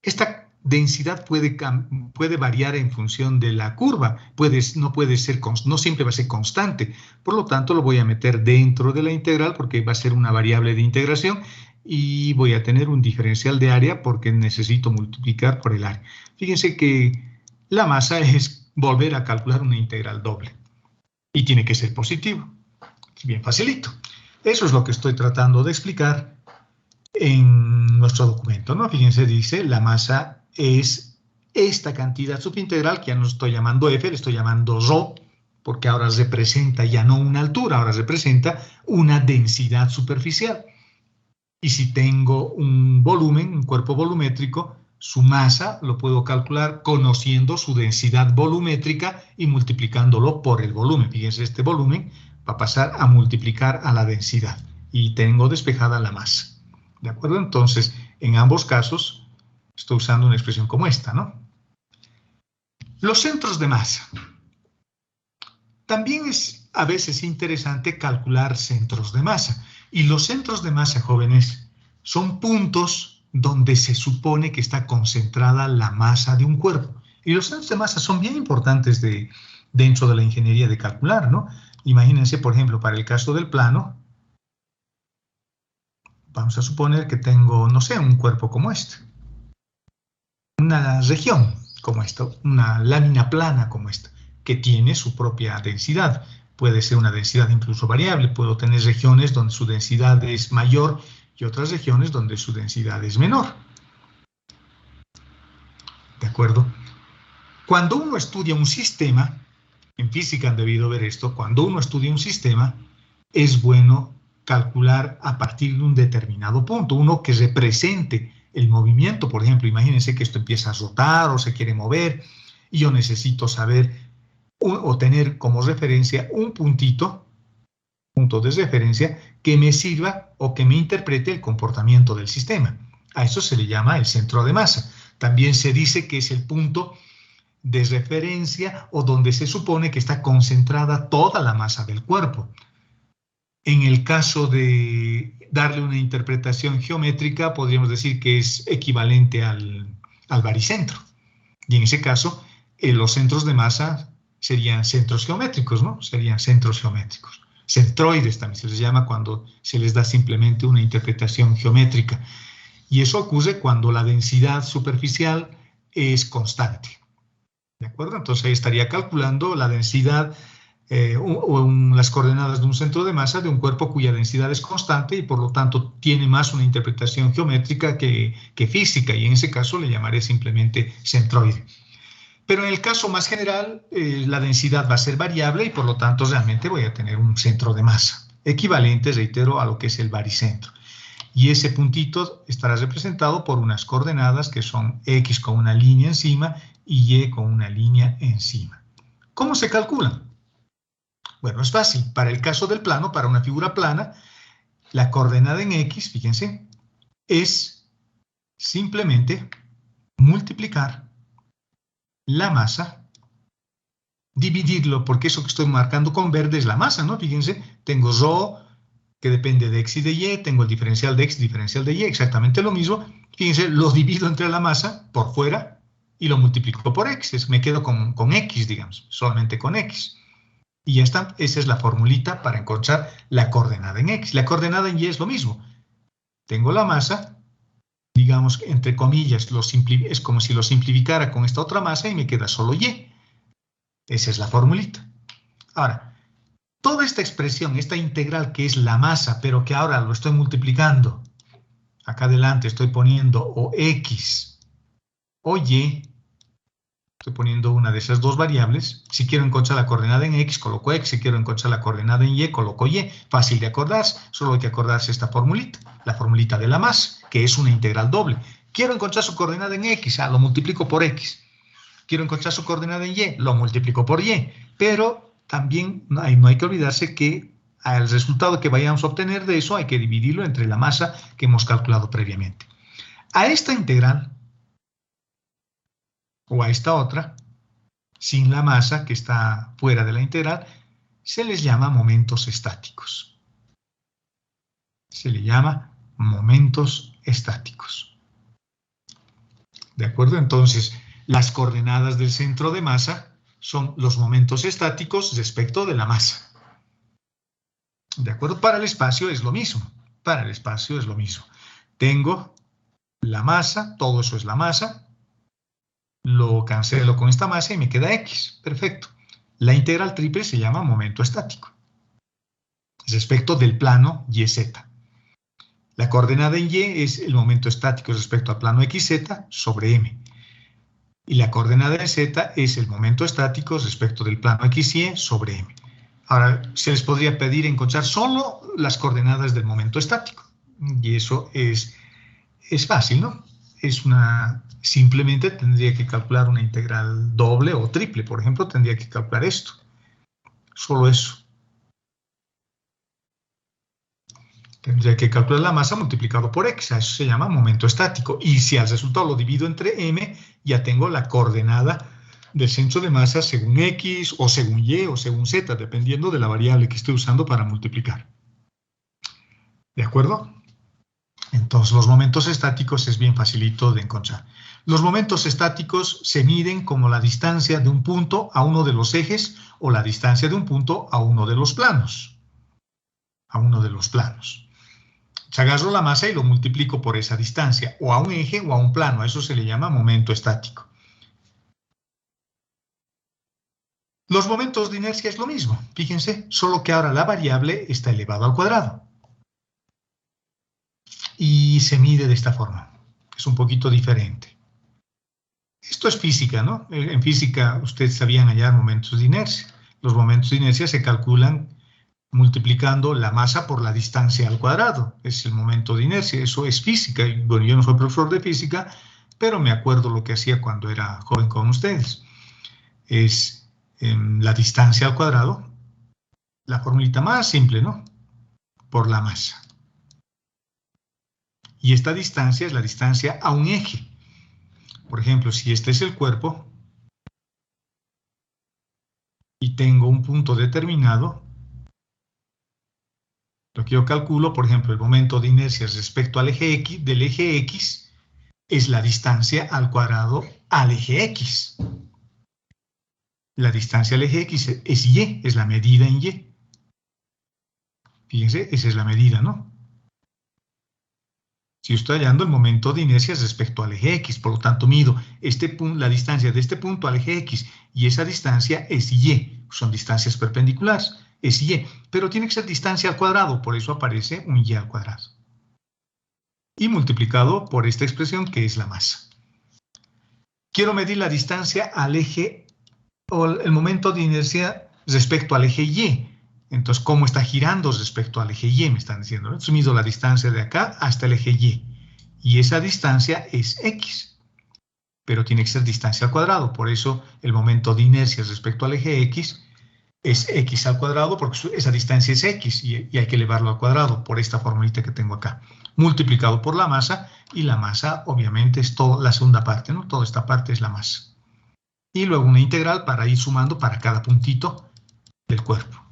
Esta densidad puede variar en función de la curva. No siempre va a ser constante. Por lo tanto, lo voy a meter dentro de la integral porque va a ser una variable de integración y voy a tener un diferencial de área porque necesito multiplicar por el área. Fíjense que la masa es volver a calcular una integral doble y tiene que ser positivo. Es bien facilito. Eso es lo que estoy tratando de explicar en nuestro documento, ¿no? Fíjense, dice, la masa es esta cantidad subintegral, que ya no estoy llamando F, le estoy llamando ρ, porque ahora representa ya no una altura, ahora representa una densidad superficial. Y si tengo un volumen, un cuerpo volumétrico, su masa lo puedo calcular conociendo su densidad volumétrica y multiplicándolo por el volumen. Fíjense, este volumen va a pasar a multiplicar a la densidad y tengo despejada la masa. ¿De acuerdo? Entonces, en ambos casos, estoy usando una expresión como esta, ¿no? Los centros de masa. También es a veces interesante calcular centros de masa. Y los centros de masa, jóvenes, son puntos donde se supone que está concentrada la masa de un cuerpo. Y los centros de masa son bien importantes dentro de la ingeniería de calcular, ¿no? Imagínense, por ejemplo, para el caso del plano, vamos a suponer que tengo, no sé, un cuerpo como este. Una región como esta, una lámina plana como esta, que tiene su propia densidad. Puede ser una densidad incluso variable. Puedo tener regiones donde su densidad es mayor y otras regiones donde su densidad es menor. ¿De acuerdo? Cuando uno estudia un sistema, en física han debido ver esto, cuando uno estudia un sistema, es bueno calcular a partir de un determinado punto, uno que represente el movimiento. Por ejemplo, imagínense que esto empieza a rotar o se quiere mover, y yo necesito saber o tener como referencia un punto de referencia que me sirva o que me interprete el comportamiento del sistema. A eso se le llama el centro de masa. También se dice que es el punto de referencia o donde se supone que está concentrada toda la masa del cuerpo. En el caso de darle una interpretación geométrica, podríamos decir que es equivalente al baricentro. Y en ese caso, los centros de masa serían centros geométricos, ¿no? Serían centros geométricos. Centroides también se les llama cuando se les da simplemente una interpretación geométrica. Y eso ocurre cuando la densidad superficial es constante. ¿De acuerdo? Entonces ahí estaría calculando la densidad las coordenadas de un centro de masa de un cuerpo cuya densidad es constante y por lo tanto tiene más una interpretación geométrica que física, y en ese caso le llamaré simplemente centroide. Pero en el caso más general, la densidad va a ser variable y por lo tanto realmente voy a tener un centro de masa, equivalente, reitero, a lo que es el baricentro. Y ese puntito estará representado por unas coordenadas que son X con una línea encima y Y con una línea encima. ¿Cómo se calculan? Bueno, es fácil. Para el caso del plano, para una figura plana, la coordenada en X, fíjense, es simplemente multiplicar la masa, dividirlo, porque eso que estoy marcando con verde es la masa, ¿no? Fíjense, tengo ρ, que depende de X y de Y, tengo el diferencial de X, diferencial de Y, exactamente lo mismo. Fíjense, lo divido entre la masa por fuera y lo multiplico por X. Me quedo con X, digamos, solamente con X. Y ya está, esa es la formulita para encontrar la coordenada en X. La coordenada en Y es lo mismo. Tengo la masa, digamos, entre comillas, es como si lo simplificara con esta otra masa y me queda solo Y. Esa es la formulita. Ahora, toda esta expresión, esta integral que es la masa, pero que ahora lo estoy multiplicando, acá adelante estoy poniendo o X o Y, estoy poniendo una de esas dos variables. Si quiero encontrar la coordenada en X, coloco X. Si quiero encontrar la coordenada en Y, coloco Y. Fácil de acordarse, solo hay que acordarse esta formulita, la formulita de la masa, que es una integral doble. Quiero encontrar su coordenada en X, lo multiplico por X. Quiero encontrar su coordenada en Y, lo multiplico por Y. Pero también no hay que olvidarse que al resultado que vayamos a obtener de eso hay que dividirlo entre la masa que hemos calculado previamente. A esta integral, o a esta otra, sin la masa que está fuera de la integral, se les llama momentos estáticos. Se le llama momentos estáticos. ¿De acuerdo? Entonces, las coordenadas del centro de masa son los momentos estáticos respecto de la masa. ¿De acuerdo? Para el espacio es lo mismo. Para el espacio es lo mismo. Tengo la masa, todo eso es la masa. Lo cancelo con esta masa y me queda X. Perfecto. La integral triple se llama momento estático respecto del plano YZ. La coordenada en Y es el momento estático respecto al plano XZ sobre M. Y la coordenada en Z es el momento estático respecto del plano XY sobre M. Ahora, se les podría pedir encontrar solo las coordenadas del momento estático. Y eso es fácil, ¿no? Simplemente tendría que calcular una integral doble o triple. Por ejemplo, tendría que calcular esto. Solo eso. Tendría que calcular la masa multiplicado por X. A eso se llama momento estático. Y si al resultado lo divido entre M, ya tengo la coordenada del centro de masa según X, o según Y, o según Z, dependiendo de la variable que estoy usando para multiplicar. ¿De acuerdo? Entonces, los momentos estáticos es bien facilito de encontrar. Los momentos estáticos se miden como la distancia de un punto a uno de los ejes o la distancia de un punto a uno de los planos. A uno de los planos. Agarro la masa y lo multiplico por esa distancia, o a un eje o a un plano. A eso se le llama momento estático. Los momentos de inercia es lo mismo. Fíjense, solo que ahora la variable está elevada al cuadrado. Y se mide de esta forma. Es un poquito diferente. Esto es física, ¿no? En física ustedes sabían hallar momentos de inercia. Los momentos de inercia se calculan multiplicando la masa por la distancia al cuadrado. Es el momento de inercia, eso es física. Bueno, yo no soy profesor de física, pero me acuerdo lo que hacía cuando era joven con ustedes. Es la distancia al cuadrado, la formulita más simple, ¿no? Por la masa. Y esta distancia es la distancia a un eje. Por ejemplo, si este es el cuerpo y tengo un punto determinado, lo que yo calculo, por ejemplo, el momento de inercia respecto al eje X, del eje X, es la distancia al cuadrado al eje X. La distancia al eje X es Y, es la medida en Y. Fíjense, esa es la medida, ¿no? Si yo estoy hallando el momento de inercia respecto al eje X, por lo tanto mido la distancia de este punto al eje X y esa distancia es Y, son distancias perpendiculares, es Y, pero tiene que ser distancia al cuadrado, por eso aparece un Y al cuadrado. Y multiplicado por esta expresión que es la masa. Quiero medir la distancia al eje, o el momento de inercia respecto al eje Y. Entonces, ¿cómo está girando respecto al eje Y? Me están diciendo, ¿no? Entonces, mido la distancia de acá hasta el eje Y. Y esa distancia es X. Pero tiene que ser distancia al cuadrado. Por eso, el momento de inercia respecto al eje X es X al cuadrado, porque esa distancia es X y hay que elevarlo al cuadrado por esta formulita que tengo acá. Multiplicado por la masa, y la masa, obviamente, es toda la segunda parte, ¿no? Toda esta parte es la masa. Y luego una integral para ir sumando para cada puntito del cuerpo.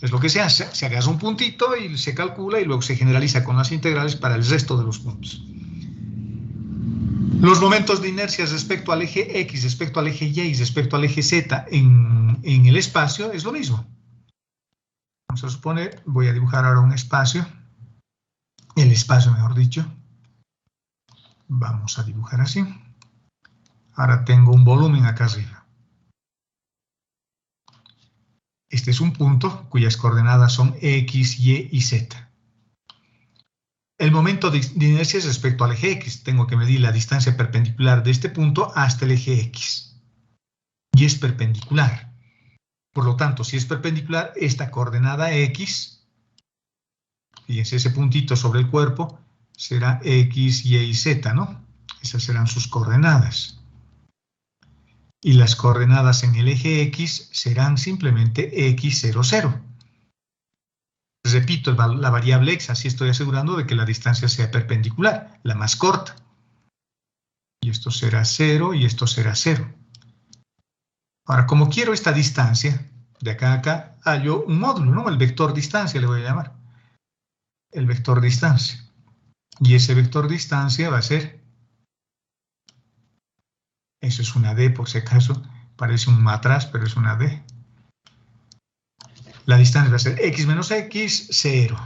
Es lo que se hace, se agarra un puntito y se calcula y luego se generaliza con las integrales para el resto de los puntos. Los momentos de inercia respecto al eje X, respecto al eje Y y respecto al eje Z en el espacio es lo mismo. Vamos a suponer, voy a dibujar ahora un espacio, el espacio mejor dicho. Vamos a dibujar así. Ahora tengo un volumen acá arriba. Este es un punto cuyas coordenadas son X, Y y Z. El momento de inercia es respecto al eje X. Tengo que medir la distancia perpendicular de este punto hasta el eje X. Y es perpendicular. Por lo tanto, si es perpendicular, esta coordenada X, fíjense, ese puntito sobre el cuerpo, será X, Y y Z, ¿no? Esas serán sus coordenadas. Y las coordenadas en el eje X serán simplemente X0, 0. Repito, la variable X, así estoy asegurando de que la distancia sea perpendicular, la más corta. Y esto será 0 y esto será 0. Ahora, como quiero esta distancia, de acá a acá, hallo un módulo, ¿no? El vector distancia le voy a llamar. El vector distancia. Y ese vector distancia va a ser... Eso es una D, por si acaso. Parece un atrás, pero es una D. La distancia va a ser X menos X, 0.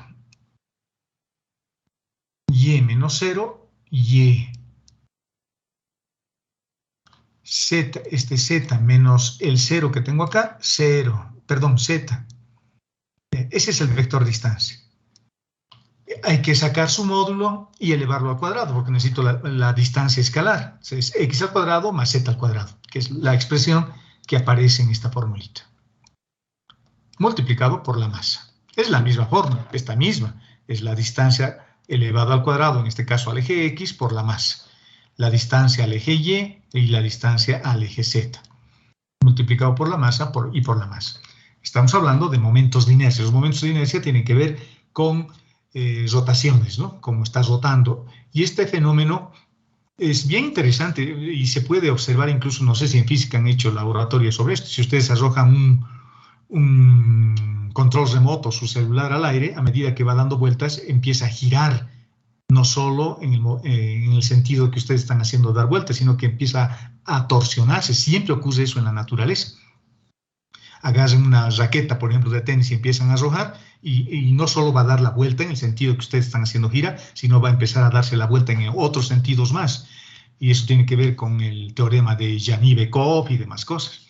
Y menos 0, Y. Z, este Z menos el 0 que tengo acá, 0. Perdón, Z. Ese es el vector distancia. Hay que sacar su módulo y elevarlo al cuadrado, porque necesito la distancia escalar. Es X al cuadrado más Z al cuadrado, que es la expresión que aparece en esta formulita. Multiplicado por la masa. Es la misma fórmula, esta misma. Es la distancia elevada al cuadrado, en este caso al eje X, por la masa. La distancia al eje Y la distancia al eje Z. Multiplicado por la masa y por la masa. Estamos hablando de momentos de inercia. Los momentos de inercia tienen que ver con rotaciones, ¿no? Como está rotando. Y este fenómeno es bien interesante y se puede observar incluso, no sé si en física han hecho laboratorios sobre esto. Si ustedes arrojan un control remoto, su celular al aire, a medida que va dando vueltas, empieza a girar, no solo en el sentido que ustedes están haciendo dar vueltas, sino que empieza a torsionarse. Siempre ocurre eso en la naturaleza. Agarren una raqueta, por ejemplo, de tenis y empiezan a arrojar, y no solo va a dar la vuelta en el sentido que ustedes están haciendo gira, sino va a empezar a darse la vuelta en otros sentidos más. Y eso tiene que ver con el teorema de Jani-Bekov y demás cosas.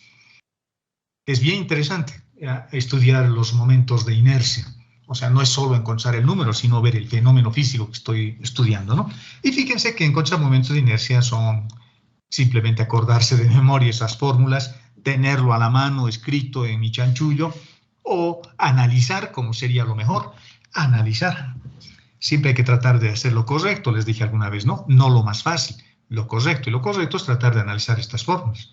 Es bien interesante estudiar los momentos de inercia. O sea, no es solo encontrar el número, sino ver el fenómeno físico que estoy estudiando, ¿no? Y fíjense que encontrar momentos de inercia son simplemente acordarse de memoria esas fórmulas, tenerlo a la mano escrito en mi chanchullo, o analizar, como sería lo mejor, analizar. Siempre hay que tratar de hacer lo correcto, les dije alguna vez, ¿no? No lo más fácil, lo correcto. Y lo correcto es tratar de analizar estas fórmulas.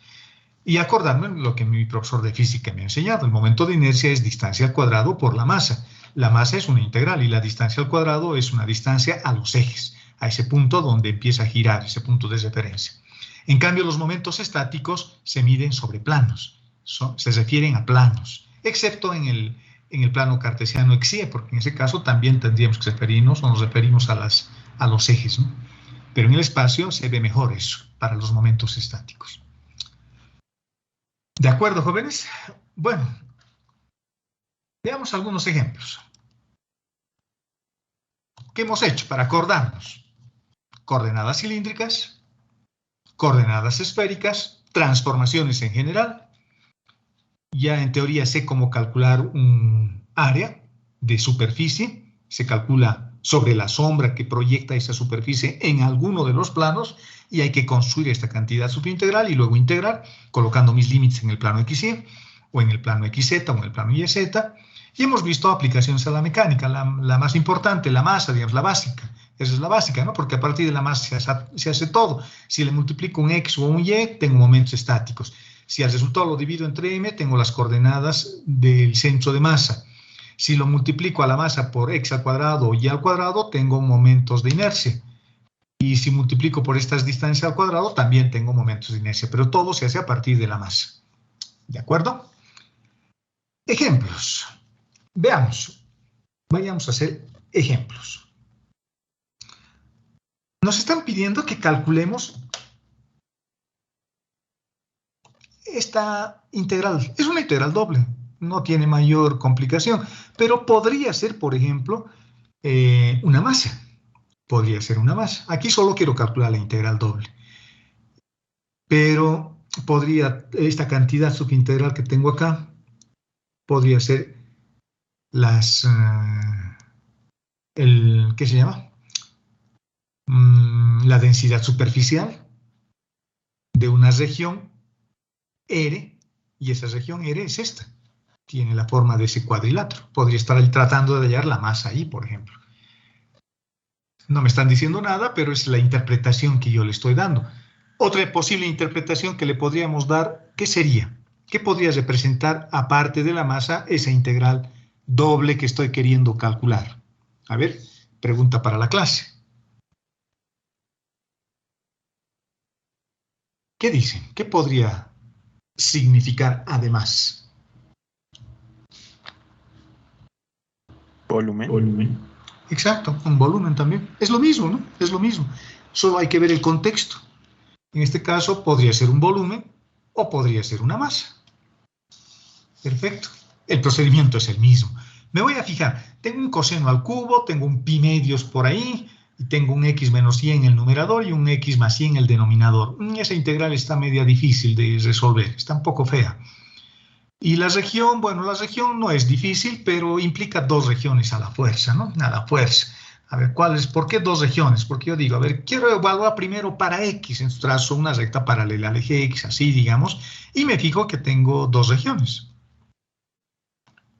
Y acordarme lo que mi profesor de física me ha enseñado. El momento de inercia es distancia al cuadrado por la masa. La masa es una integral y la distancia al cuadrado es una distancia a los ejes, a ese punto donde empieza a girar, ese punto de referencia. En cambio, los momentos estáticos se miden sobre planos, se refieren a planos, excepto en el plano cartesiano xy, porque en ese caso también tendríamos que referirnos, o nos referimos a los ejes, ¿no? Pero en el espacio se ve mejor eso, para los momentos estáticos. ¿De acuerdo, jóvenes? Bueno, veamos algunos ejemplos. ¿Qué hemos hecho para acordarnos? Coordenadas cilíndricas, coordenadas esféricas, transformaciones en general. Ya en teoría sé cómo calcular un área de superficie. Se calcula sobre la sombra que proyecta esa superficie en alguno de los planos y hay que construir esta cantidad subintegral y luego integrar colocando mis límites en el plano XY o en el plano XZ o en el plano YZ. Y hemos visto aplicaciones a la mecánica, la más importante, la masa, digamos, la básica. Esa es la básica, ¿no? Porque a partir de la masa se hace todo. Si le multiplico un X o un Y, tengo momentos estáticos. Si al resultado lo divido entre M, tengo las coordenadas del centro de masa. Si lo multiplico a la masa por X al cuadrado o Y al cuadrado, tengo momentos de inercia. Y si multiplico por estas distancias al cuadrado, también tengo momentos de inercia. Pero todo se hace a partir de la masa. ¿De acuerdo? Ejemplos. Veamos. Vayamos a hacer ejemplos. Nos están pidiendo que calculemos esta integral. Es una integral doble, no tiene mayor complicación, pero podría ser, por ejemplo, una masa. Podría ser una masa. Aquí solo quiero calcular la integral doble. Pero esta cantidad subintegral que tengo acá, podría ser ¿qué se llama? La densidad superficial de una región R, y esa región R es esta. Tiene la forma de ese cuadrilátero. Podría estar tratando de hallar la masa ahí, por ejemplo. No me están diciendo nada, pero es la interpretación que yo le estoy dando. Otra posible interpretación que le podríamos dar, ¿qué sería? ¿Qué podría representar, aparte de la masa, esa integral doble que estoy queriendo calcular? A ver, pregunta para la clase. ¿Qué dicen? ¿Qué podría significar además? Volumen. Exacto, un volumen también. Es lo mismo, ¿no? Es lo mismo. Solo hay que ver el contexto. En este caso podría ser un volumen o podría ser una masa. Perfecto. El procedimiento es el mismo. Me voy a fijar. Tengo un coseno al cubo, tengo un pi medios por ahí, y tengo un x menos y en el numerador y un x más y en el denominador. Esa integral está media difícil de resolver, está un poco fea. Y la región, bueno, la región no es difícil, pero implica dos regiones a la fuerza, ¿no? A la fuerza. A ver, ¿por qué dos regiones? Porque yo digo, a ver, quiero evaluar primero para x, entonces trazo una recta paralela al eje x, así digamos, y me fijo que tengo dos regiones.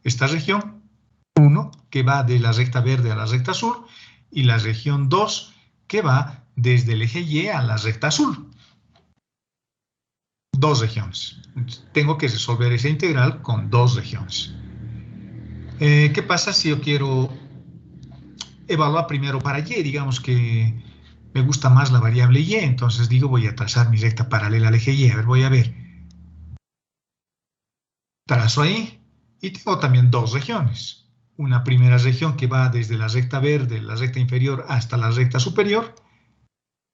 Esta región 1, que va de la recta verde a la recta azul, y la región 2, que va desde el eje Y a la recta azul. Dos regiones. Tengo que resolver esa integral con dos regiones. ¿Qué pasa si yo quiero evaluar primero para Y? Digamos que me gusta más la variable Y, entonces digo, voy a trazar mi recta paralela al eje Y. A ver, voy a ver. Trazo ahí y tengo también dos regiones. Una primera región que va desde la recta verde, la recta inferior, hasta la recta superior.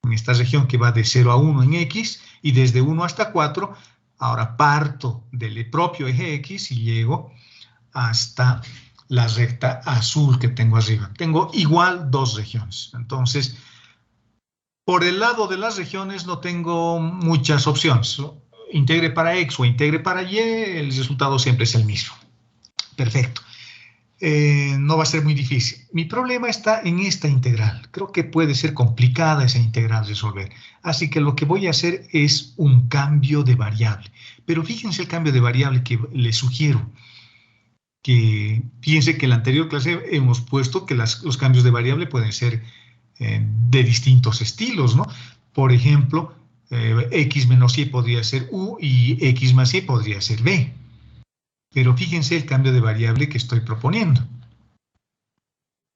En esta región que va de 0 a 1 en X y desde 1 hasta 4, ahora parto del propio eje X y llego hasta la recta azul que tengo arriba. Tengo igual dos regiones. Entonces, por el lado de las regiones no tengo muchas opciones. Integre para X o integre para Y, el resultado siempre es el mismo. Perfecto. no va a ser muy difícil. Mi problema está en esta integral. Creo que puede ser complicada esa integral resolver. Así que lo que voy a hacer es un cambio de variable. Pero fíjense el cambio de variable que les sugiero. Que fíjense que en la anterior clase hemos puesto que los cambios de variable pueden ser de distintos estilos, ¿no? Por ejemplo, x menos y podría ser u y x más y podría ser b. Pero fíjense el cambio de variable que estoy proponiendo.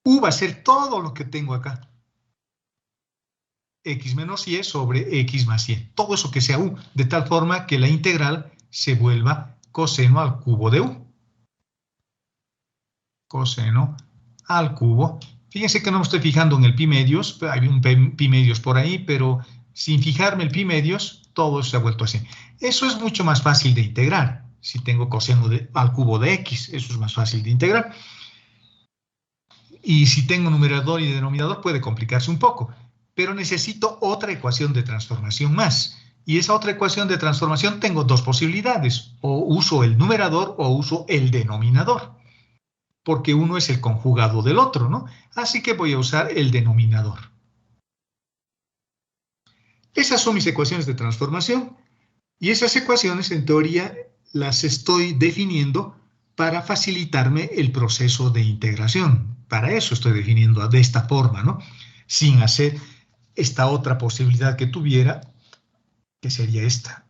U va a ser todo lo que tengo acá. X menos y sobre x más y. Todo eso que sea u, de tal forma que la integral se vuelva coseno al cubo de u. Coseno al cubo. Fíjense que no me estoy fijando en el pi medios, hay un pi medios por ahí, pero sin fijarme el pi medios, todo se ha vuelto así. Eso es mucho más fácil de integrar. Si tengo coseno al cubo de x, eso es más fácil de integrar. Y si tengo numerador y denominador puede complicarse un poco, pero necesito otra ecuación de transformación más. Y esa otra ecuación de transformación tengo dos posibilidades, o uso el numerador o uso el denominador, porque uno es el conjugado del otro, ¿no? Así que voy a usar el denominador. Esas son mis ecuaciones de transformación, y esas ecuaciones en teoría las estoy definiendo para facilitarme el proceso de integración. Para eso estoy definiendo de esta forma, ¿no? Sin hacer esta otra posibilidad que tuviera, que sería esta.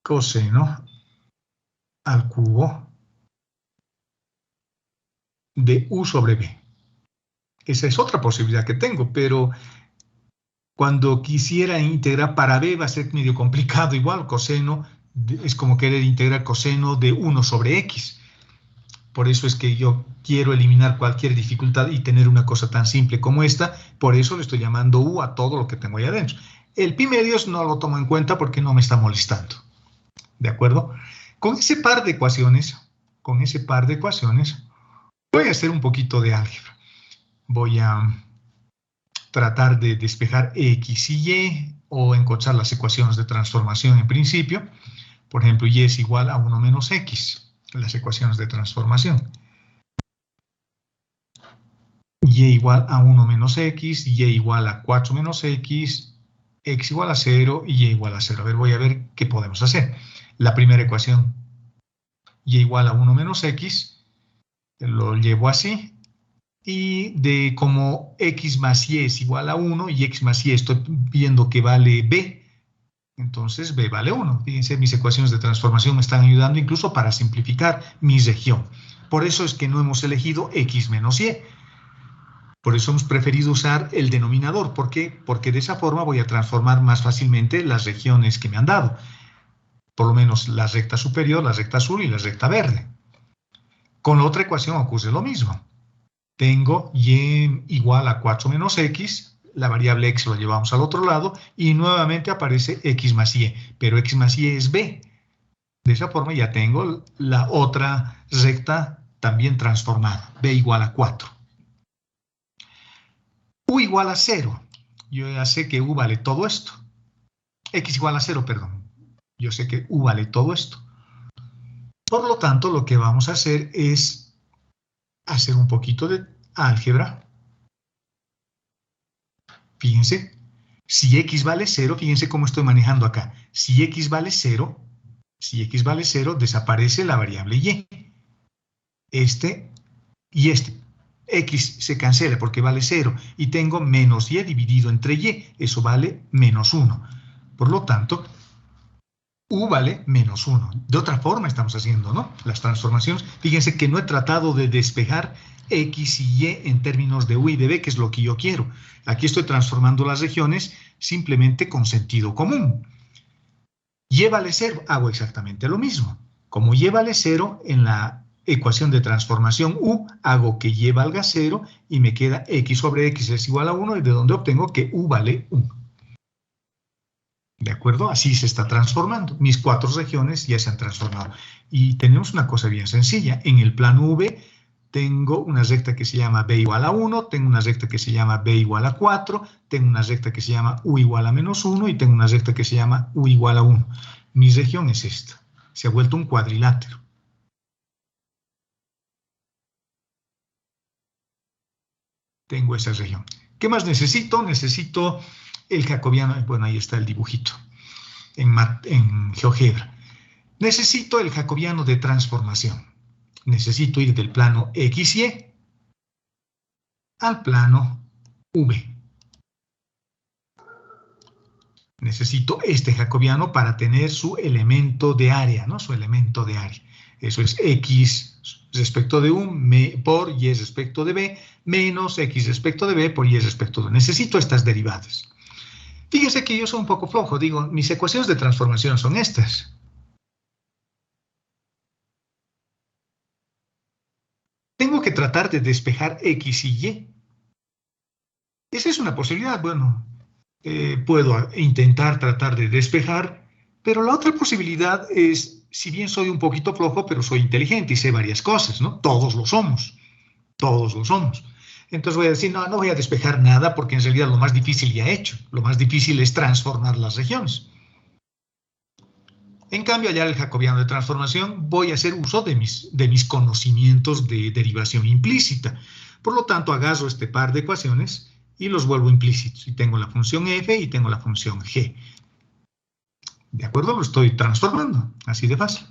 Coseno al cubo de u sobre b. Esa es otra posibilidad que tengo, pero cuando quisiera integrar para b va a ser medio complicado. Igual coseno es como querer integrar coseno de 1 sobre x. Por eso es que yo quiero eliminar cualquier dificultad y tener una cosa tan simple como esta. Por eso le estoy llamando u a todo lo que tengo ahí adentro. El pi medios no lo tomo en cuenta porque no me está molestando. ¿De acuerdo? Con ese par de ecuaciones, voy a hacer un poquito de álgebra. Voy a tratar de despejar x y y o encontrar las ecuaciones de transformación en principio. Por ejemplo, y es igual a 1 menos x, las ecuaciones de transformación. Y igual a 1 menos x, y igual a 4 menos x igual a 0 y y igual a 0. A ver, voy a ver qué podemos hacer. La primera ecuación, y igual a 1 menos x, lo llevo así. Y de como x más y es igual a 1 y x más y estoy viendo que vale b, entonces b vale 1. Fíjense, mis ecuaciones de transformación me están ayudando incluso para simplificar mi región. Por eso es que no hemos elegido x menos y. Por eso hemos preferido usar el denominador. ¿Por qué? Porque de esa forma voy a transformar más fácilmente las regiones que me han dado. Por lo menos la recta superior, la recta azul y la recta verde. Con la otra ecuación ocurre lo mismo. Tengo y igual a 4 menos x, la variable x lo llevamos al otro lado y nuevamente aparece x más y, pero x más y es b. De esa forma ya tengo la otra recta también transformada, b igual a 4. U igual a 0, yo ya sé que u vale todo esto. X igual a 0, perdón, yo sé que u vale todo esto. Por lo tanto, lo que vamos a hacer es hacer un poquito de álgebra. Fíjense, si x vale 0, fíjense cómo estoy manejando acá. Si x vale 0, desaparece la variable y. Este y este. X se cancela porque vale 0 y tengo menos y dividido entre y. Eso vale menos 1. Por lo tanto, u vale menos 1. De otra forma estamos haciendo, ¿no? Las transformaciones. Fíjense que no he tratado de despejar x y y en términos de u y de b, que es lo que yo quiero. Aquí estoy transformando las regiones simplemente con sentido común. Y vale 0, hago exactamente lo mismo. Como y vale 0, en la ecuación de transformación u, hago que y valga 0 y me queda x sobre x es igual a 1, y de donde obtengo que u vale 1. ¿De acuerdo? Así se está transformando. Mis 4 regiones ya se han transformado. Y tenemos una cosa bien sencilla. En el plano V tengo una recta que se llama b igual a 1, tengo una recta que se llama b igual a 4, tengo una recta que se llama u igual a menos 1 y tengo una recta que se llama u igual a 1. Mi región es esta. Se ha vuelto un cuadrilátero. tengo esa región. ¿Qué más necesito? Necesito el jacobiano, bueno, ahí está el dibujito en GeoGebra. Necesito el jacobiano de transformación. Necesito ir del plano XY al plano V. Necesito este jacobiano para tener su elemento de área, ¿no? Su elemento de área. Eso es X respecto de U por Y respecto de B, menos X respecto de B por Y respecto de U. Necesito estas derivadas. Fíjese que yo soy un poco flojo. Digo, mis ecuaciones de transformación son estas. Tengo que tratar de despejar X y Y. Esa es una posibilidad. Bueno, puedo intentar tratar de despejar, pero la otra posibilidad es, si bien soy un poquito flojo, pero soy inteligente y sé varias cosas, ¿no? Todos lo somos. Todos lo somos. Entonces voy a decir, no voy a despejar nada porque en realidad lo más difícil ya he hecho. Lo más difícil es transformar las regiones. En cambio, hallar el jacobiano de transformación, voy a hacer uso de mis conocimientos de derivación implícita. Por lo tanto, agarro este par de ecuaciones y los vuelvo implícitos. Y tengo la función f y tengo la función g. ¿De acuerdo? Lo estoy transformando, así de fácil.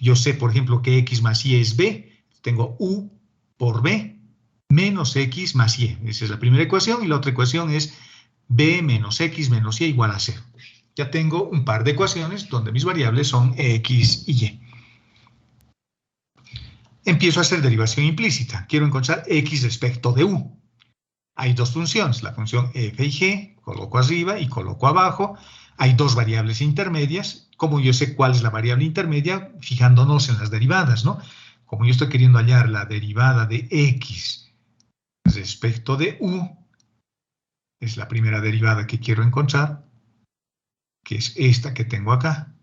Yo sé, por ejemplo, que x más y es b. Tengo u por b menos x más y. Esa es la primera ecuación. Y la otra ecuación es b menos x menos y igual a 0. Ya tengo un par de ecuaciones donde mis variables son x y y. Empiezo a hacer derivación implícita. Quiero encontrar x respecto de u. Hay dos funciones, la función f y g, coloco arriba y coloco abajo. Hay dos variables intermedias. Como yo sé cuál es la variable intermedia, fijándonos en las derivadas, ¿no? Como yo estoy queriendo hallar la derivada de x respecto de u, es la primera derivada que quiero encontrar, que es esta que tengo acá.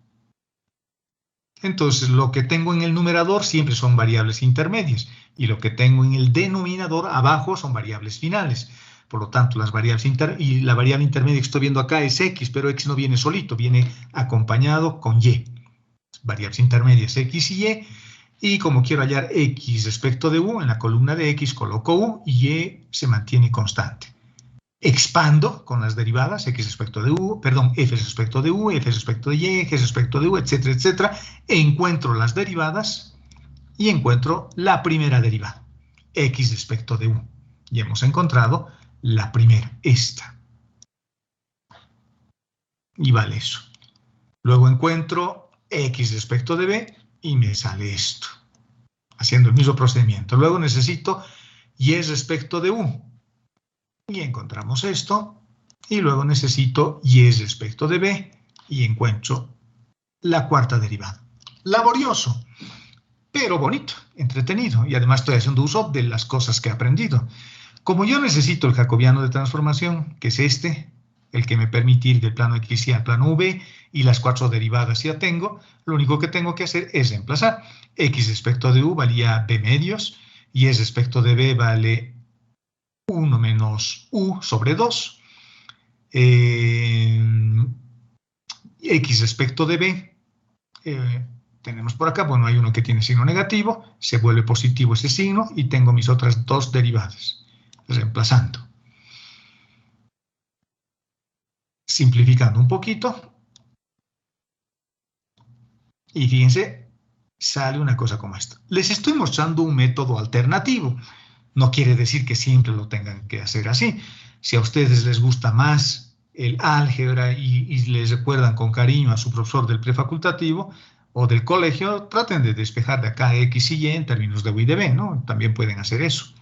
Entonces, lo que tengo en el numerador siempre son variables intermedias, y lo que tengo en el denominador abajo son variables finales. Por lo tanto, las variables y la variable intermedia que estoy viendo acá es x, pero x no viene solito, viene acompañado con y. Variables intermedias x y y, y como quiero hallar x respecto de u, en la columna de x coloco u y y se mantiene constante. Expando con las derivadas, x respecto de u, perdón, f respecto de u, f respecto de y, g respecto de u, etcétera, etcétera. Encuentro las derivadas y encuentro la primera derivada, x respecto de u. Y hemos encontrado la primera, esta. Y vale eso. Luego encuentro x respecto de b y me sale esto, haciendo el mismo procedimiento. Luego necesito y respecto de u. Y encontramos esto, y luego necesito y respecto de b, y encuentro la cuarta derivada. Laborioso, pero bonito, entretenido, y además estoy haciendo uso de las cosas que he aprendido. Como yo necesito el jacobiano de transformación, que es este, el que me permite ir del plano x y al plano v, y las cuatro derivadas ya tengo, lo único que tengo que hacer es reemplazar. X respecto de u valía b medios, y respecto de b vale 1 menos u sobre 2. X respecto de b, tenemos por acá, bueno, hay uno que tiene signo negativo, se vuelve positivo ese signo y tengo mis otras dos derivadas, reemplazando. Simplificando un poquito, y fíjense, sale una cosa como esto. Les estoy mostrando un método alternativo. No quiere decir que siempre lo tengan que hacer así. Si a ustedes les gusta más el álgebra y les recuerdan con cariño a su profesor del prefacultativo o del colegio, traten de despejar de acá x y y en términos de u y de b, ¿no? También pueden hacer eso.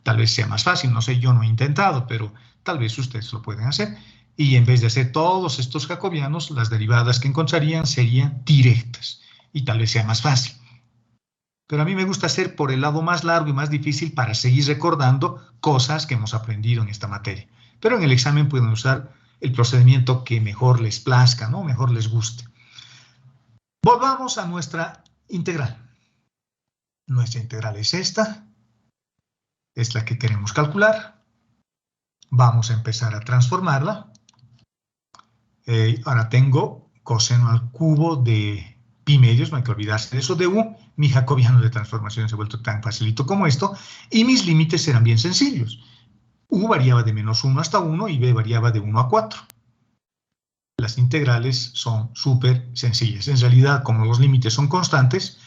Tal vez sea más fácil, no sé, yo no he intentado, pero tal vez ustedes lo pueden hacer. Y en vez de hacer todos estos jacobianos, las derivadas que encontrarían serían directas. Y tal vez sea más fácil. Pero a mí me gusta hacer por el lado más largo y más difícil para seguir recordando cosas que hemos aprendido en esta materia. Pero en el examen pueden usar el procedimiento que mejor les plazca, ¿no? Mejor les guste. Volvamos a nuestra integral. Nuestra integral es esta. Es la que queremos calcular. Vamos a empezar a transformarla. Ahora tengo coseno al cubo de pi medios, no hay que olvidarse de eso, de u. Mi jacobiano de transformación se ha vuelto tan facilito como esto, y mis límites serán bien sencillos. U variaba de -1 hasta 1 y B variaba de 1 a 4. Las integrales son súper sencillas. En realidad, como los límites son constantes,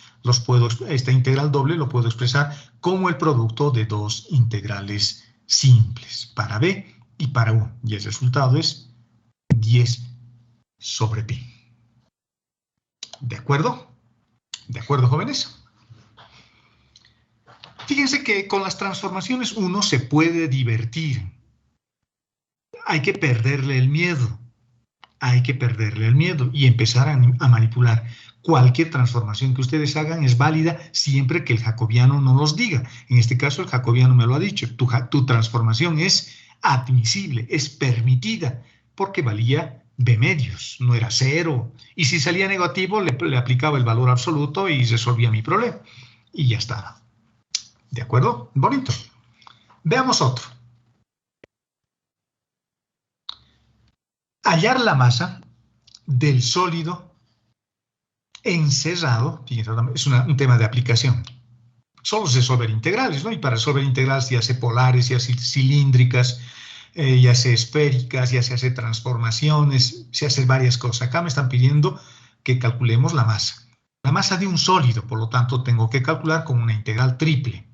esta integral doble lo puedo expresar como el producto de dos integrales simples, para B y para U. Y el resultado es 10 sobre pi. ¿De acuerdo? ¿De acuerdo, jóvenes? Fíjense que con las transformaciones uno se puede divertir. Hay que perderle el miedo. Hay que perderle el miedo y empezar a manipular. Cualquier transformación que ustedes hagan es válida siempre que el jacobiano no los diga. En este caso, el jacobiano me lo ha dicho. Tu transformación es admisible, es permitida, porque valía B medios, no era 0. Y si salía negativo, le aplicaba el valor absoluto y resolvía mi problema. Y ya estaba. ¿De acuerdo? Bonito. Veamos otro. Hallar la masa del sólido encerrado, fíjense, es un tema de aplicación. Solo se resolver integrales, ¿no? Y para resolver integrales ya sea polares, ya sea cilíndricas, ya sea esféricas, ya se hace transformaciones, se hace varias cosas. Acá me están pidiendo que calculemos la masa. La masa de un sólido, por lo tanto, tengo que calcular con una integral triple,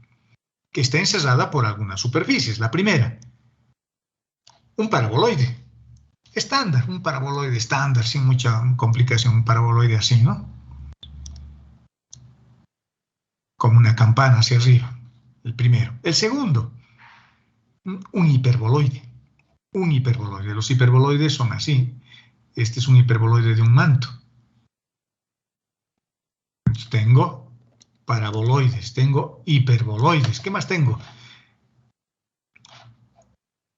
que está encerrada por algunas superficies. La primera, un paraboloide. Estándar, un paraboloide estándar, sin mucha complicación, un paraboloide así, ¿no? Como una campana hacia arriba, el primero. El segundo, un hiperboloide. Un hiperboloide. Los hiperboloides son así. Este es un hiperboloide de un manto. Entonces, tengo paraboloides, tengo hiperboloides. ¿Qué más tengo?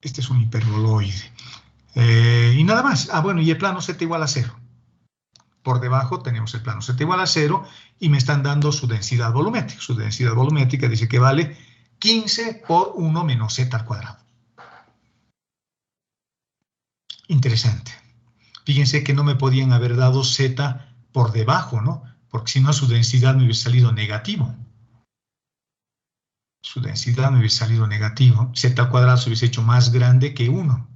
Este es un hiperboloide. Y nada más. Ah, bueno, y el plano z igual a 0. Por debajo tenemos el plano z igual a 0 y me están dando su densidad volumétrica. Su densidad volumétrica dice que vale 15 por 1 menos z al cuadrado. Interesante. Fíjense que no me podían haber dado z por debajo, ¿no? Porque si no, su densidad me hubiese salido negativo. Su densidad me hubiese salido negativo. Z al cuadrado se hubiese hecho más grande que 1.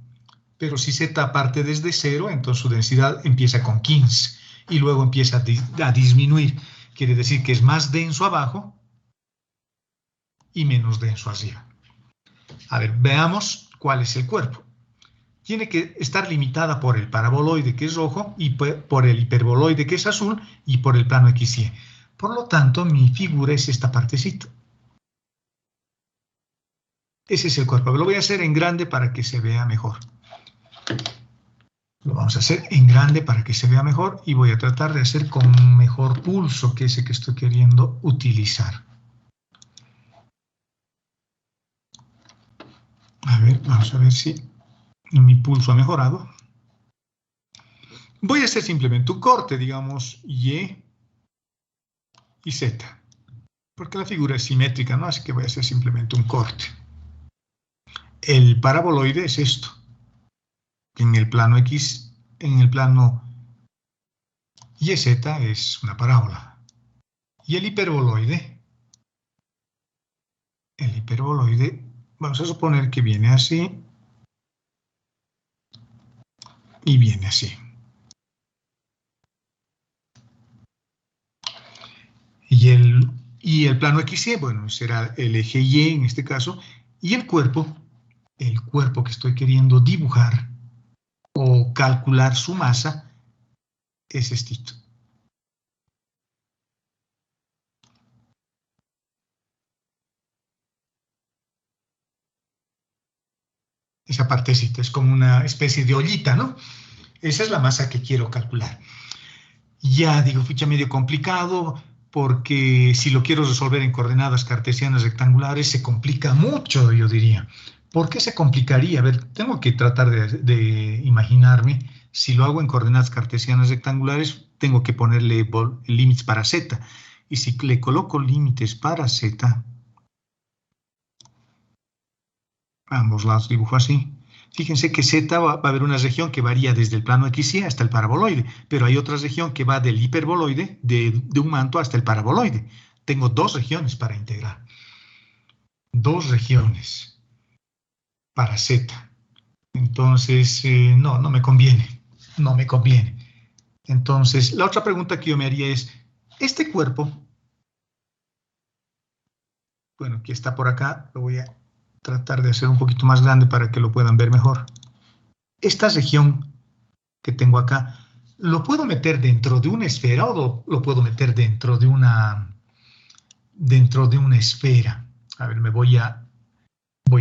Pero si z parte desde 0, entonces su densidad empieza con 15 y luego empieza a disminuir. Quiere decir que es más denso abajo y menos denso arriba. A ver, veamos cuál es el cuerpo. Tiene que estar limitada por el paraboloide, que es rojo, y por el hiperboloide, que es azul, y por el plano XY. Por lo tanto, mi figura es esta partecita. Ese es el cuerpo. Lo voy a hacer en grande para que se vea mejor. Lo vamos a hacer en grande para que se vea mejor y voy a tratar de hacer con un mejor pulso que ese que estoy queriendo utilizar. A ver, vamos a ver si mi pulso ha mejorado. Voy a hacer simplemente un corte, digamos, Y y Z, porque la figura es simétrica, ¿no? Así que voy a hacer simplemente un corte. El paraboloide es esto. En el plano X, en el plano YZ es una parábola. Y el hiperboloide, vamos a suponer que viene así y viene así. Y el plano XY, bueno, será el eje Y en este caso, y el cuerpo que estoy queriendo dibujar o calcular su masa es estito. Esa partecita es como una especie de ollita, ¿no? Esa es la masa que quiero calcular. Ya digo, ficha medio complicado, porque si lo quiero resolver en coordenadas cartesianas rectangulares se complica mucho, yo diría. ¿Por qué se complicaría? A ver, tengo que tratar de imaginarme, si lo hago en coordenadas cartesianas rectangulares, tengo que ponerle límites para z. Y si le coloco límites para z, a ambos lados dibujo así. Fíjense que Z va a haber una región que varía desde el plano XY hasta el paraboloide, pero hay otra región que va del hiperboloide, de un manto hasta el paraboloide. Tengo dos regiones para integrar. Dos regiones para z. Entonces, no me conviene. No me conviene. Entonces, la otra pregunta que yo me haría es, este cuerpo, bueno, que está por acá, lo voy a tratar de hacer un poquito más grande para que lo puedan ver mejor. Esta región que tengo acá, ¿lo puedo meter dentro de una esfera o lo puedo meter dentro de una esfera? A ver, voy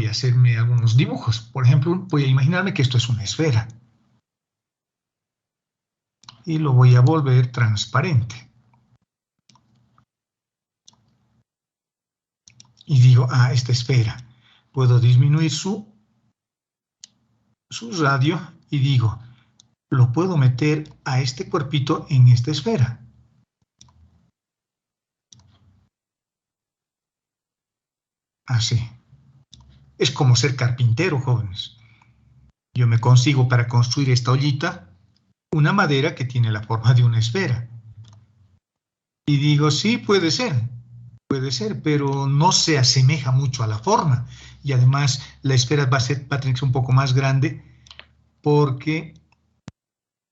a hacerme algunos dibujos. Por ejemplo, voy a imaginarme que esto es una esfera. Y lo voy a volver transparente. Y digo, esta esfera. Puedo disminuir su radio y digo, lo puedo meter a este cuerpito en esta esfera. Así. Es como ser carpintero, jóvenes. Yo me consigo para construir esta ollita una madera que tiene la forma de una esfera. Y digo, sí, puede ser, pero no se asemeja mucho a la forma. Y además la esfera va a tener que ser un poco más grande porque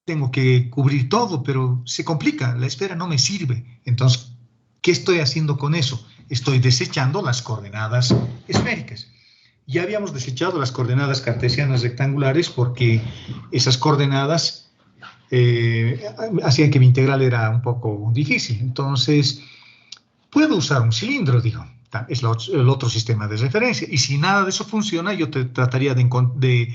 tengo que cubrir todo, pero se complica, la esfera no me sirve. Entonces, ¿qué estoy haciendo con eso? Estoy desechando las coordenadas esféricas. Ya habíamos desechado las coordenadas cartesianas rectangulares porque esas coordenadas hacían que mi integral era un poco difícil. Entonces, puedo usar un cilindro, digo. Es el otro sistema de referencia. Y si nada de eso funciona, yo trataría de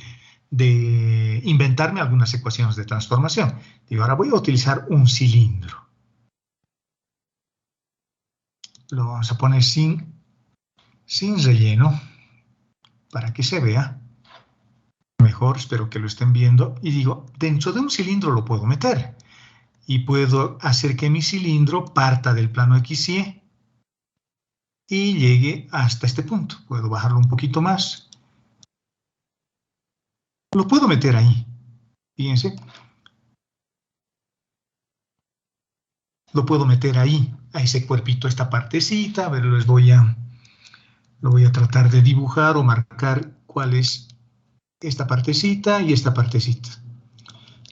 inventarme algunas ecuaciones de transformación. Digo, ahora voy a utilizar un cilindro. Lo vamos a poner sin relleno para que se vea mejor, espero que lo estén viendo. Y digo, dentro de un cilindro lo puedo meter. Y puedo hacer que mi cilindro parta del plano XY y llegue hasta este punto. Puedo bajarlo un poquito más. Lo puedo meter ahí. Fíjense. Lo puedo meter ahí, a ese cuerpito, esta partecita. A ver, lo voy a tratar de dibujar o marcar cuál es esta partecita y esta partecita.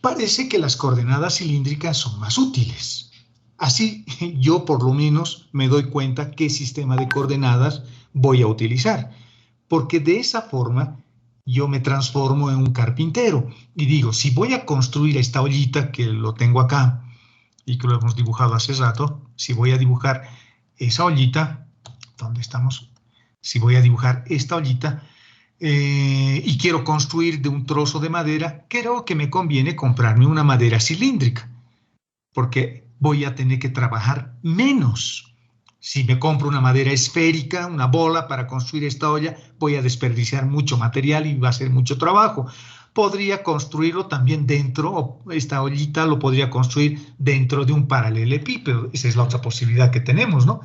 Parece que las coordenadas cilíndricas son más útiles. Así yo por lo menos me doy cuenta qué sistema de coordenadas voy a utilizar. Porque de esa forma yo me transformo en un carpintero. Y digo, si voy a construir esta ollita, que lo tengo acá, y que lo hemos dibujado hace rato, si voy a dibujar esa ollita, ¿dónde estamos? Si voy a dibujar esta ollita, y quiero construir de un trozo de madera, creo que me conviene comprarme una madera cilíndrica, porque voy a tener que trabajar menos. Si me compro una madera esférica, una bola para construir esta olla, voy a desperdiciar mucho material y va a ser mucho trabajo. Podría construirlo también dentro, o esta ollita lo podría construir dentro de un paralelepípedo. Esa es la otra posibilidad que tenemos, ¿no?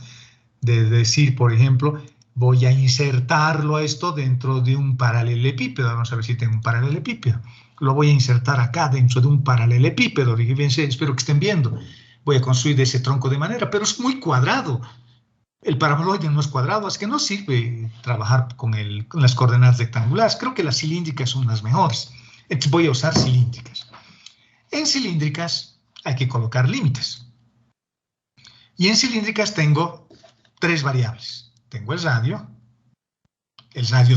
De decir, por ejemplo, voy a insertarlo a esto dentro de un paralelepípedo. Vamos a ver si tengo un paralelepípedo. Lo voy a insertar acá dentro de un paralelepípedo. Fíjense, espero que estén viendo. Voy a construir ese tronco de madera, pero es muy cuadrado. El paraboloide no es cuadrado, así que no sirve trabajar con las coordenadas rectangulares. Creo que las cilíndricas son las mejores. Entonces voy a usar cilíndricas. En cilíndricas hay que colocar límites. Y en cilíndricas tengo tres variables. Tengo el radio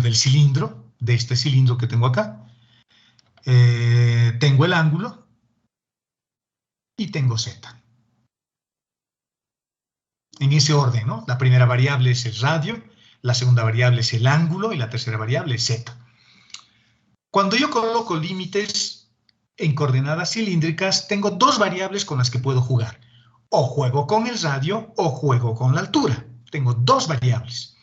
del cilindro, de este cilindro que tengo acá. Tengo el ángulo y tengo z. En ese orden, ¿no? La primera variable es el radio, la segunda variable es el ángulo y la tercera variable es z. Cuando yo coloco límites en coordenadas cilíndricas, tengo dos variables con las que puedo jugar. O juego con el radio o juego con la altura. Tengo dos variables.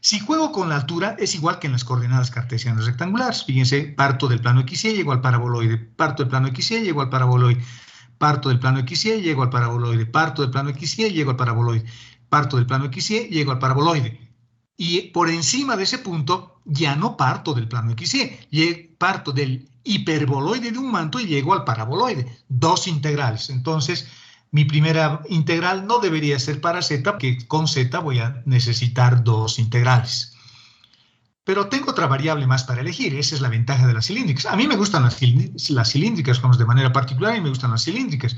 Si juego con la altura, es igual que en las coordenadas cartesianas rectangulares. Fíjense, parto del plano XY, llego al paraboloide. Parto del plano XY, llego al paraboloide. Parto del plano XY, llego al paraboloide. Parto del plano XY, llego al paraboloide. Parto del plano XY, llego al paraboloide. Y por encima de ese punto, ya no parto del plano XY. Parto del hiperboloide de un manto y llego al paraboloide. Dos integrales. Entonces, mi primera integral no debería ser para z, porque con z voy a necesitar dos integrales. Pero tengo otra variable más para elegir. Esa es la ventaja de las cilíndricas. A mí me gustan las cilíndricas, vamos, de manera particular, y me gustan las cilíndricas,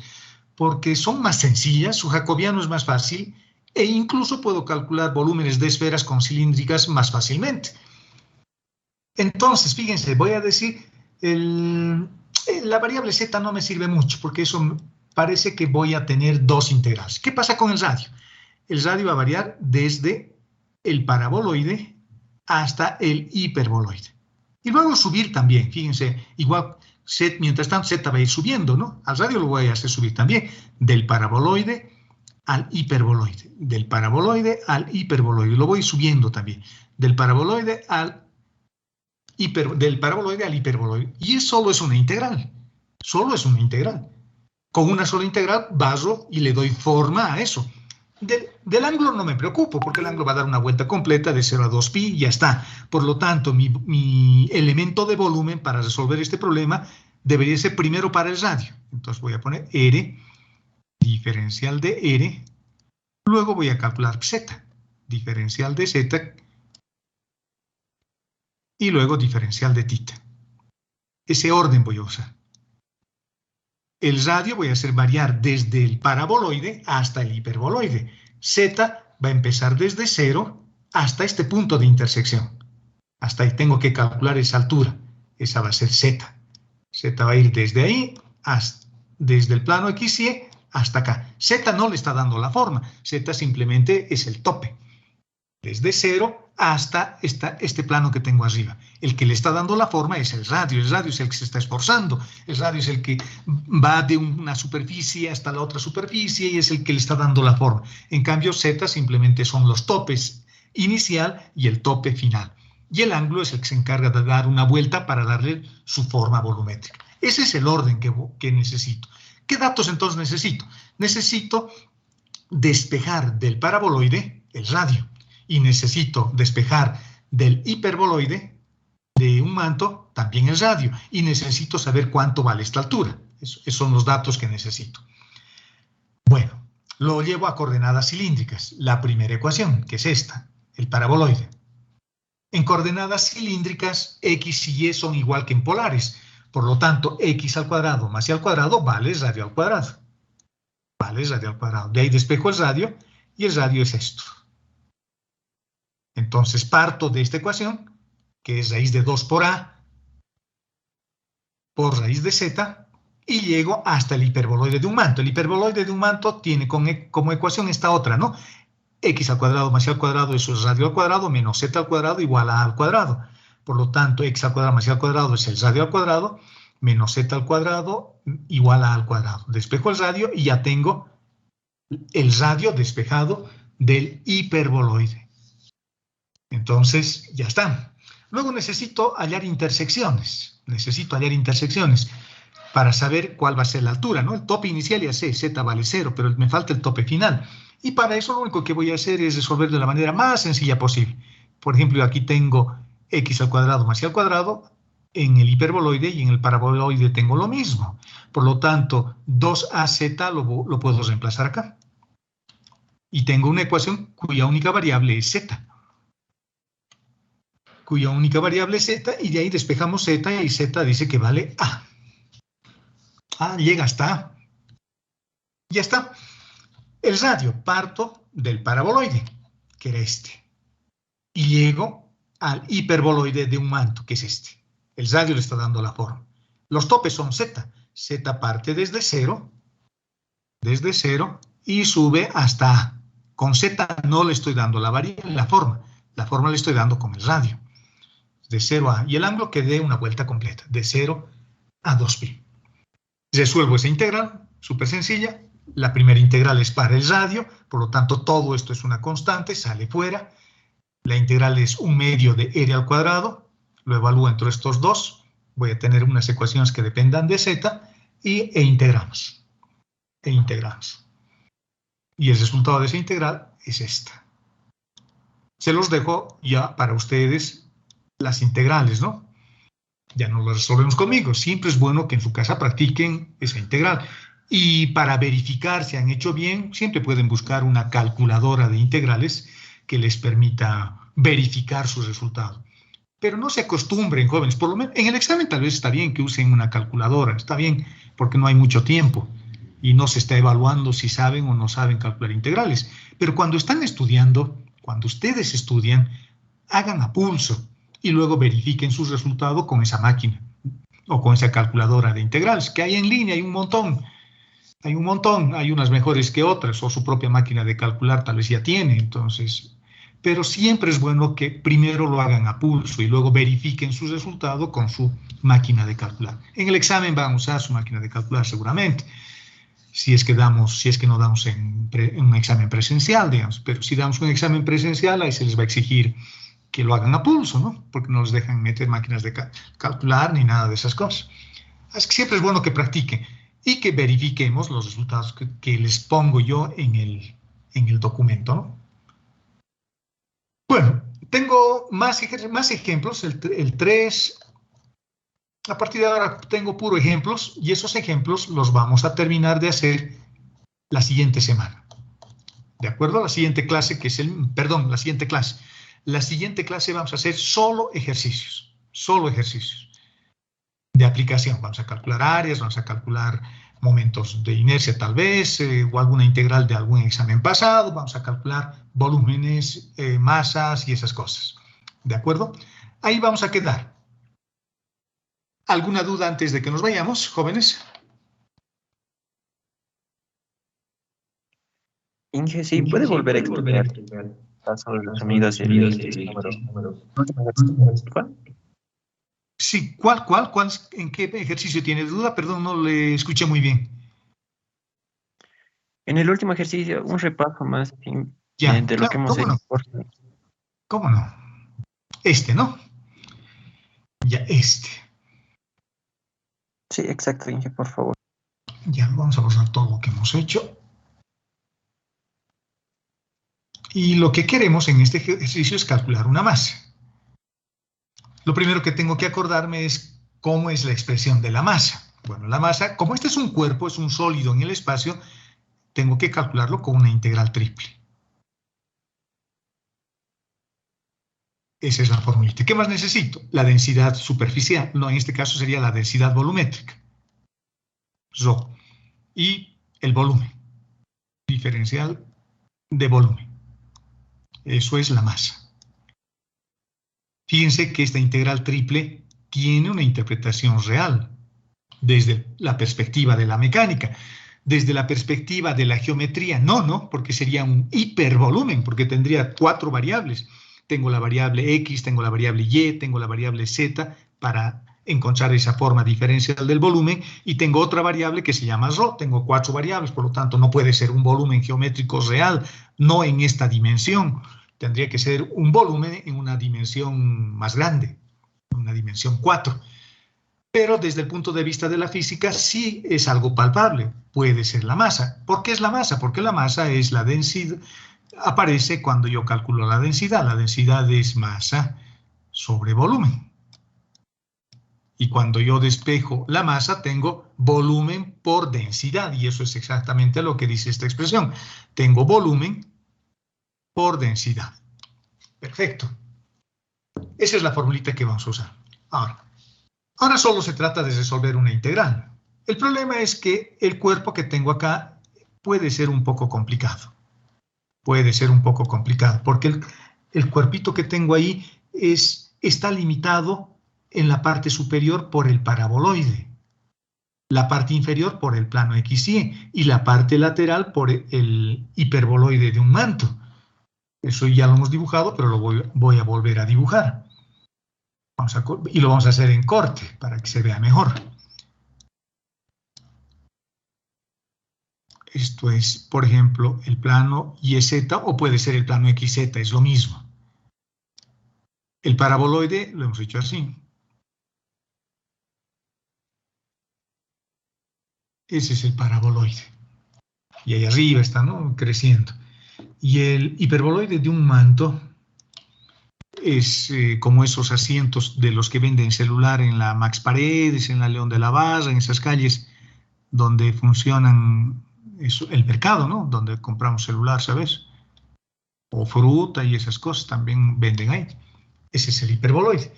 porque son más sencillas, su jacobiano es más fácil, e incluso puedo calcular volúmenes de esferas con cilíndricas más fácilmente. Entonces, fíjense, voy a decir, la variable z no me sirve mucho, porque eso parece que voy a tener dos integrales. ¿Qué pasa con el radio? El radio va a variar desde el paraboloide hasta el hiperboloide. Y luego subir también, fíjense, igual, mientras tanto z va a ir subiendo, ¿no? Al radio lo voy a hacer subir también, del paraboloide al hiperboloide, del paraboloide al hiperboloide, lo voy subiendo también, del paraboloide al hiperboloide, y solo es una integral, Con una sola integral baso y le doy forma a eso. Del ángulo no me preocupo, porque el ángulo va a dar una vuelta completa de 0 a 2pi y ya está. Por lo tanto, mi elemento de volumen para resolver este problema debería ser primero para el radio. Entonces voy a poner R, diferencial de R, luego voy a calcular Z, diferencial de Z, y luego diferencial de θ. Ese orden voy a usar. El radio voy a hacer variar desde el paraboloide hasta el hiperboloide. Z va a empezar desde 0 hasta este punto de intersección. Hasta ahí tengo que calcular esa altura. Esa va a ser Z. Z va a ir desde ahí, desde el plano XY hasta acá. Z no le está dando la forma. Z simplemente es el tope. Desde 0 hasta este plano que tengo arriba. El que le está dando la forma es el radio. El radio es el que se está esforzando. El radio es el que va de una superficie hasta la otra superficie y es el que le está dando la forma. En cambio, Z simplemente son los topes inicial y el tope final. Y el ángulo es el que se encarga de dar una vuelta para darle su forma volumétrica. Ese es el orden que necesito. ¿Qué datos entonces necesito? Necesito despejar del paraboloide el radio. Y necesito despejar del hiperboloide de un manto también el radio. Y necesito saber cuánto vale esta altura. Esos son los datos que necesito. Bueno, lo llevo a coordenadas cilíndricas. La primera ecuación, que es esta, el paraboloide. En coordenadas cilíndricas, x y y son igual que en polares. Por lo tanto, x al cuadrado más y al cuadrado vale radio al cuadrado. Vale radio al cuadrado. De ahí despejo el radio y el radio es esto. Entonces parto de esta ecuación, que es raíz de 2 por a, por raíz de z, y llego hasta el hiperboloide de un manto. El hiperboloide de un manto tiene como ecuación esta otra, ¿no? X al cuadrado más y al cuadrado, eso es radio al cuadrado, menos z al cuadrado igual a al cuadrado. Por lo tanto, x al cuadrado más y al cuadrado es el radio al cuadrado, menos z al cuadrado igual a al cuadrado. Despejo el radio y ya tengo el radio despejado del hiperboloide. Entonces, ya está. Luego necesito hallar intersecciones. Para saber cuál va a ser la altura, ¿no? El tope inicial ya sé, z vale 0, pero me falta el tope final. Y para eso lo único que voy a hacer es resolver de la manera más sencilla posible. Por ejemplo, aquí tengo x al cuadrado más y al cuadrado. En el hiperboloide y en el paraboloide tengo lo mismo. Por lo tanto, 2az lo puedo reemplazar acá. Y tengo una ecuación cuya única variable es z. Y de ahí despejamos z y z dice que vale a. A llega hasta a. Ya está. El radio, parto del paraboloide, que era este. Y llego al hiperboloide de un manto, que es este. El radio le está dando la forma. Los topes son z. Z parte desde 0 y sube hasta a. Con z no le estoy dando la forma. La forma le estoy dando con el radio. De 0 a, y el ángulo que dé una vuelta completa, de 0 a 2pi. Resuelvo esa integral, súper sencilla. La primera integral es para el radio, por lo tanto todo esto es una constante, sale fuera. La integral es 1/2 de r al cuadrado, lo evalúo entre estos dos, voy a tener unas ecuaciones que dependan de z, e integramos. Y el resultado de esa integral es esta. Se los dejo ya para ustedes las integrales, ¿no? Ya no las resolvemos conmigo. Siempre es bueno que en su casa practiquen esa integral. Y para verificar si han hecho bien, siempre pueden buscar una calculadora de integrales que les permita verificar su resultado. pero no se acostumbren, jóvenes. Por lo menos en el examen tal vez está bien que usen una calculadora, está bien, porque no hay mucho tiempo y no se está evaluando si saben o no saben calcular integrales. Pero cuando están estudiando, cuando ustedes estudian, hagan a pulso y luego verifiquen sus resultados con esa máquina o con esa calculadora de integrales, que hay en línea, hay un montón, hay unas mejores que otras, o su propia máquina de calcular tal vez ya tiene, entonces, pero siempre es bueno que primero lo hagan a pulso y luego verifiquen sus resultados con su máquina de calcular. En el examen van a usar su máquina de calcular seguramente, si es que no damos en un examen presencial, digamos, pero si damos un examen presencial, ahí se les va a exigir que lo hagan a pulso, ¿no? Porque no les dejan meter máquinas de calcular ni nada de esas cosas. Así que siempre es bueno que practiquen y que verifiquemos los resultados que les pongo yo en el documento, ¿no? Bueno, tengo más ejemplos, el 3. A partir de ahora tengo puros ejemplos y esos ejemplos los vamos a terminar de hacer la siguiente semana. ¿De acuerdo? La siguiente clase, la siguiente clase. La siguiente clase vamos a hacer solo ejercicios de aplicación. Vamos a calcular áreas, vamos a calcular momentos de inercia tal vez, o alguna integral de algún examen pasado, vamos a calcular volúmenes, masas y esas cosas. ¿De acuerdo? Ahí vamos a quedar. ¿Alguna duda antes de que nos vayamos, jóvenes? Inge, sí, puede volver a explicar sobre los sonidos y el número. ¿Cuál? Sí, ¿en qué ejercicio tiene duda? Perdón, no le escuché muy bien. En el último ejercicio, un repaso más Ya, de lo que hemos hecho. No. ¿Cómo no? ¿No? Ya, Sí, exacto, Inge, por favor. Ya, vamos a borrar todo lo que hemos hecho. Y lo que queremos en este ejercicio es calcular una masa. Lo primero que tengo que acordarme es cómo es la expresión de la masa. Bueno, la masa, como este es un cuerpo, es un sólido en el espacio, tengo que calcularlo con una integral triple. Esa es la formulita. ¿Qué más necesito? La densidad superficial. No, en este caso sería la densidad volumétrica. Rho. Y el volumen. Diferencial de volumen. Eso es la masa. Fíjense que esta integral triple tiene una interpretación real desde la perspectiva de la mecánica. Desde la perspectiva de la geometría, no, porque sería un hipervolumen, porque tendría 4 variables. Tengo la variable X, tengo la variable Y, tengo la variable Z para encontrar esa forma diferencial del volumen y tengo otra variable que se llama ρ. Tengo 4 variables, por lo tanto no puede ser un volumen geométrico real, no en esta dimensión. Tendría que ser un volumen en una dimensión más grande, una dimensión 4. Pero desde el punto de vista de la física sí es algo palpable, puede ser la masa. ¿Por qué es la masa? Porque la masa es la densidad, aparece cuando yo calculo la densidad es masa sobre volumen. Y cuando yo despejo la masa tengo volumen por densidad, y eso es exactamente lo que dice esta expresión. Tengo volumen por densidad. Perfecto. Esa es la formulita que vamos a usar. Ahora solo se trata de resolver una integral. El problema es que el cuerpo que tengo acá puede ser un poco complicado. Porque el cuerpito que tengo ahí está limitado en la parte superior por el paraboloide, la parte inferior por el plano XY y la parte lateral por el hiperboloide de un manto. Eso ya lo hemos dibujado, pero lo voy a volver a dibujar. Y lo vamos a hacer en corte para que se vea mejor. Esto es, por ejemplo, el plano YZ o puede ser el plano XZ, es lo mismo. El paraboloide lo hemos hecho así. Ese es el paraboloide. Y ahí arriba está, ¿no? Creciendo. Y el hiperboloide de un manto es como esos asientos de los que venden celular en la Max Paredes, en la León de la Barra, en esas calles donde funcionan el mercado, ¿no? Donde compramos celular, ¿sabes? O fruta y esas cosas también venden ahí. Ese es el hiperboloide.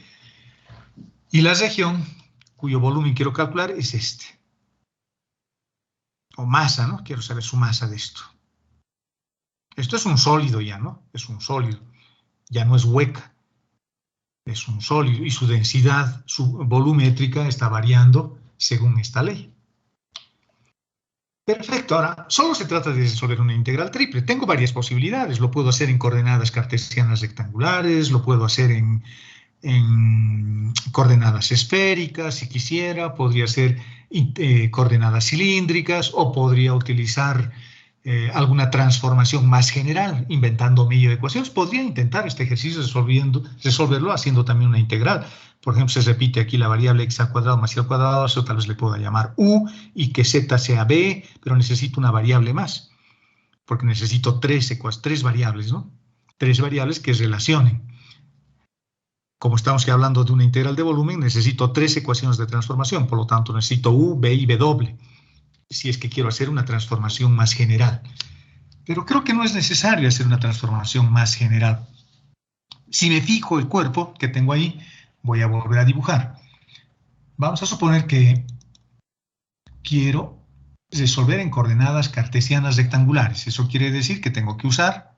Y la región cuyo volumen quiero calcular es este. O masa, ¿no? Quiero saber su masa de esto. Esto es un sólido ya, ¿no? Es un sólido. Ya no es hueca. Es un sólido. Y su densidad, su volumétrica está variando según esta ley. Perfecto. Ahora, solo se trata de resolver una integral triple. Tengo varias posibilidades. Lo puedo hacer en coordenadas cartesianas rectangulares, lo puedo hacer en coordenadas esféricas, si quisiera, podría ser coordenadas cilíndricas, o podría utilizar alguna transformación más general, inventando medio de ecuaciones. Podría intentar este ejercicio resolverlo haciendo también una integral. Por ejemplo, se repite aquí la variable x al cuadrado más y al cuadrado, eso tal vez le pueda llamar u, y que z sea b, pero necesito una variable más, porque necesito tres variables, ¿no? Tres variables que relacionen. Como estamos hablando de una integral de volumen, necesito tres ecuaciones de transformación, por lo tanto necesito u, b y w, si es que quiero hacer una transformación más general. Pero creo que no es necesario hacer una transformación más general. Si me fijo el cuerpo que tengo ahí, voy a volver a dibujar. Vamos a suponer que quiero resolver en coordenadas cartesianas rectangulares. Eso quiere decir que tengo que usar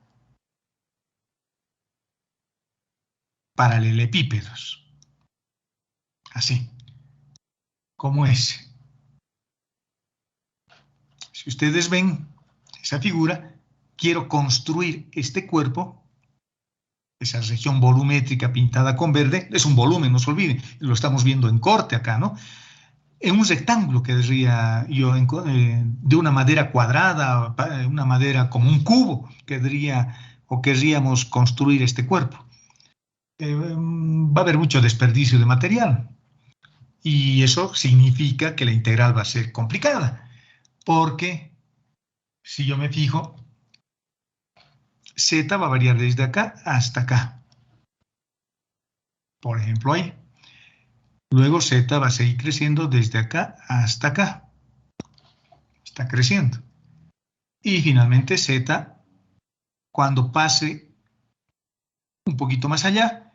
paralelepípedos. Así, como ese. Si ustedes ven esa figura, quiero construir este cuerpo, esa región volumétrica pintada con verde, es un volumen, no se olviden, lo estamos viendo en corte acá, ¿no? En un rectángulo que diría yo, de una madera cuadrada, una madera como un cubo, querríamos construir este cuerpo. Va a haber mucho desperdicio de material. Y eso significa que la integral va a ser complicada. Porque si yo me fijo, z va a variar desde acá hasta acá. Por ejemplo, ahí. Luego z va a seguir creciendo desde acá hasta acá. Está creciendo. Y finalmente z, cuando pase un poquito más allá,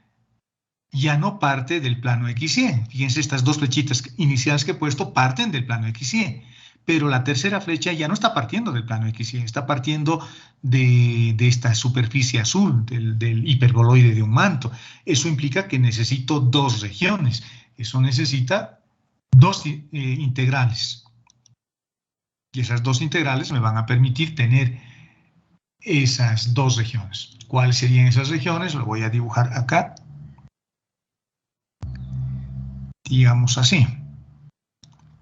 ya no parte del plano XY. Fíjense, estas dos flechitas iniciales que he puesto parten del plano XY. Pero la tercera flecha ya no está partiendo del plano XY, está partiendo de esta superficie azul, del hiperboloide de un manto. Eso implica que necesito dos regiones. Eso necesita dos integrales. Y esas dos integrales me van a permitir tener esas dos regiones. ¿Cuáles serían esas regiones? Lo voy a dibujar acá. Digamos así.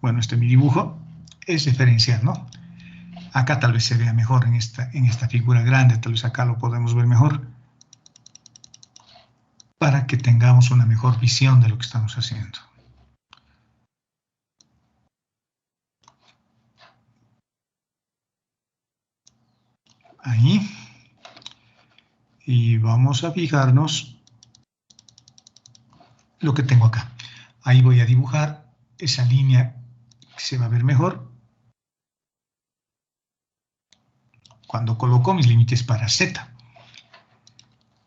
Bueno, este es mi dibujo. Es diferencial, ¿no? Acá tal vez se vea mejor en esta figura grande, tal vez acá lo podemos ver mejor, para que tengamos una mejor visión de lo que estamos haciendo. Ahí. Y vamos a fijarnos lo que tengo acá. Ahí voy a dibujar esa línea que se va a ver mejor cuando coloco mis límites para z.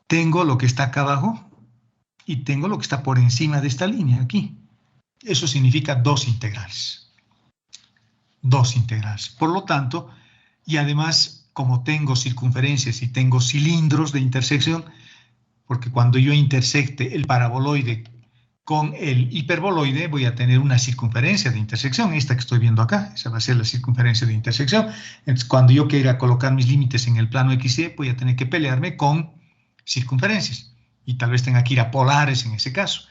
Tengo lo que está acá abajo y tengo lo que está por encima de esta línea aquí. Eso significa dos integrales. Dos integrales. Por lo tanto, y además, como tengo circunferencias y tengo cilindros de intersección, porque cuando yo intersecte el paraboloide con el hiperboloide voy a tener una circunferencia de intersección, esta que estoy viendo acá, esa va a ser la circunferencia de intersección. Entonces, cuando yo quiera colocar mis límites en el plano XY, voy a tener que pelearme con circunferencias, y tal vez tenga que ir a polares en ese caso.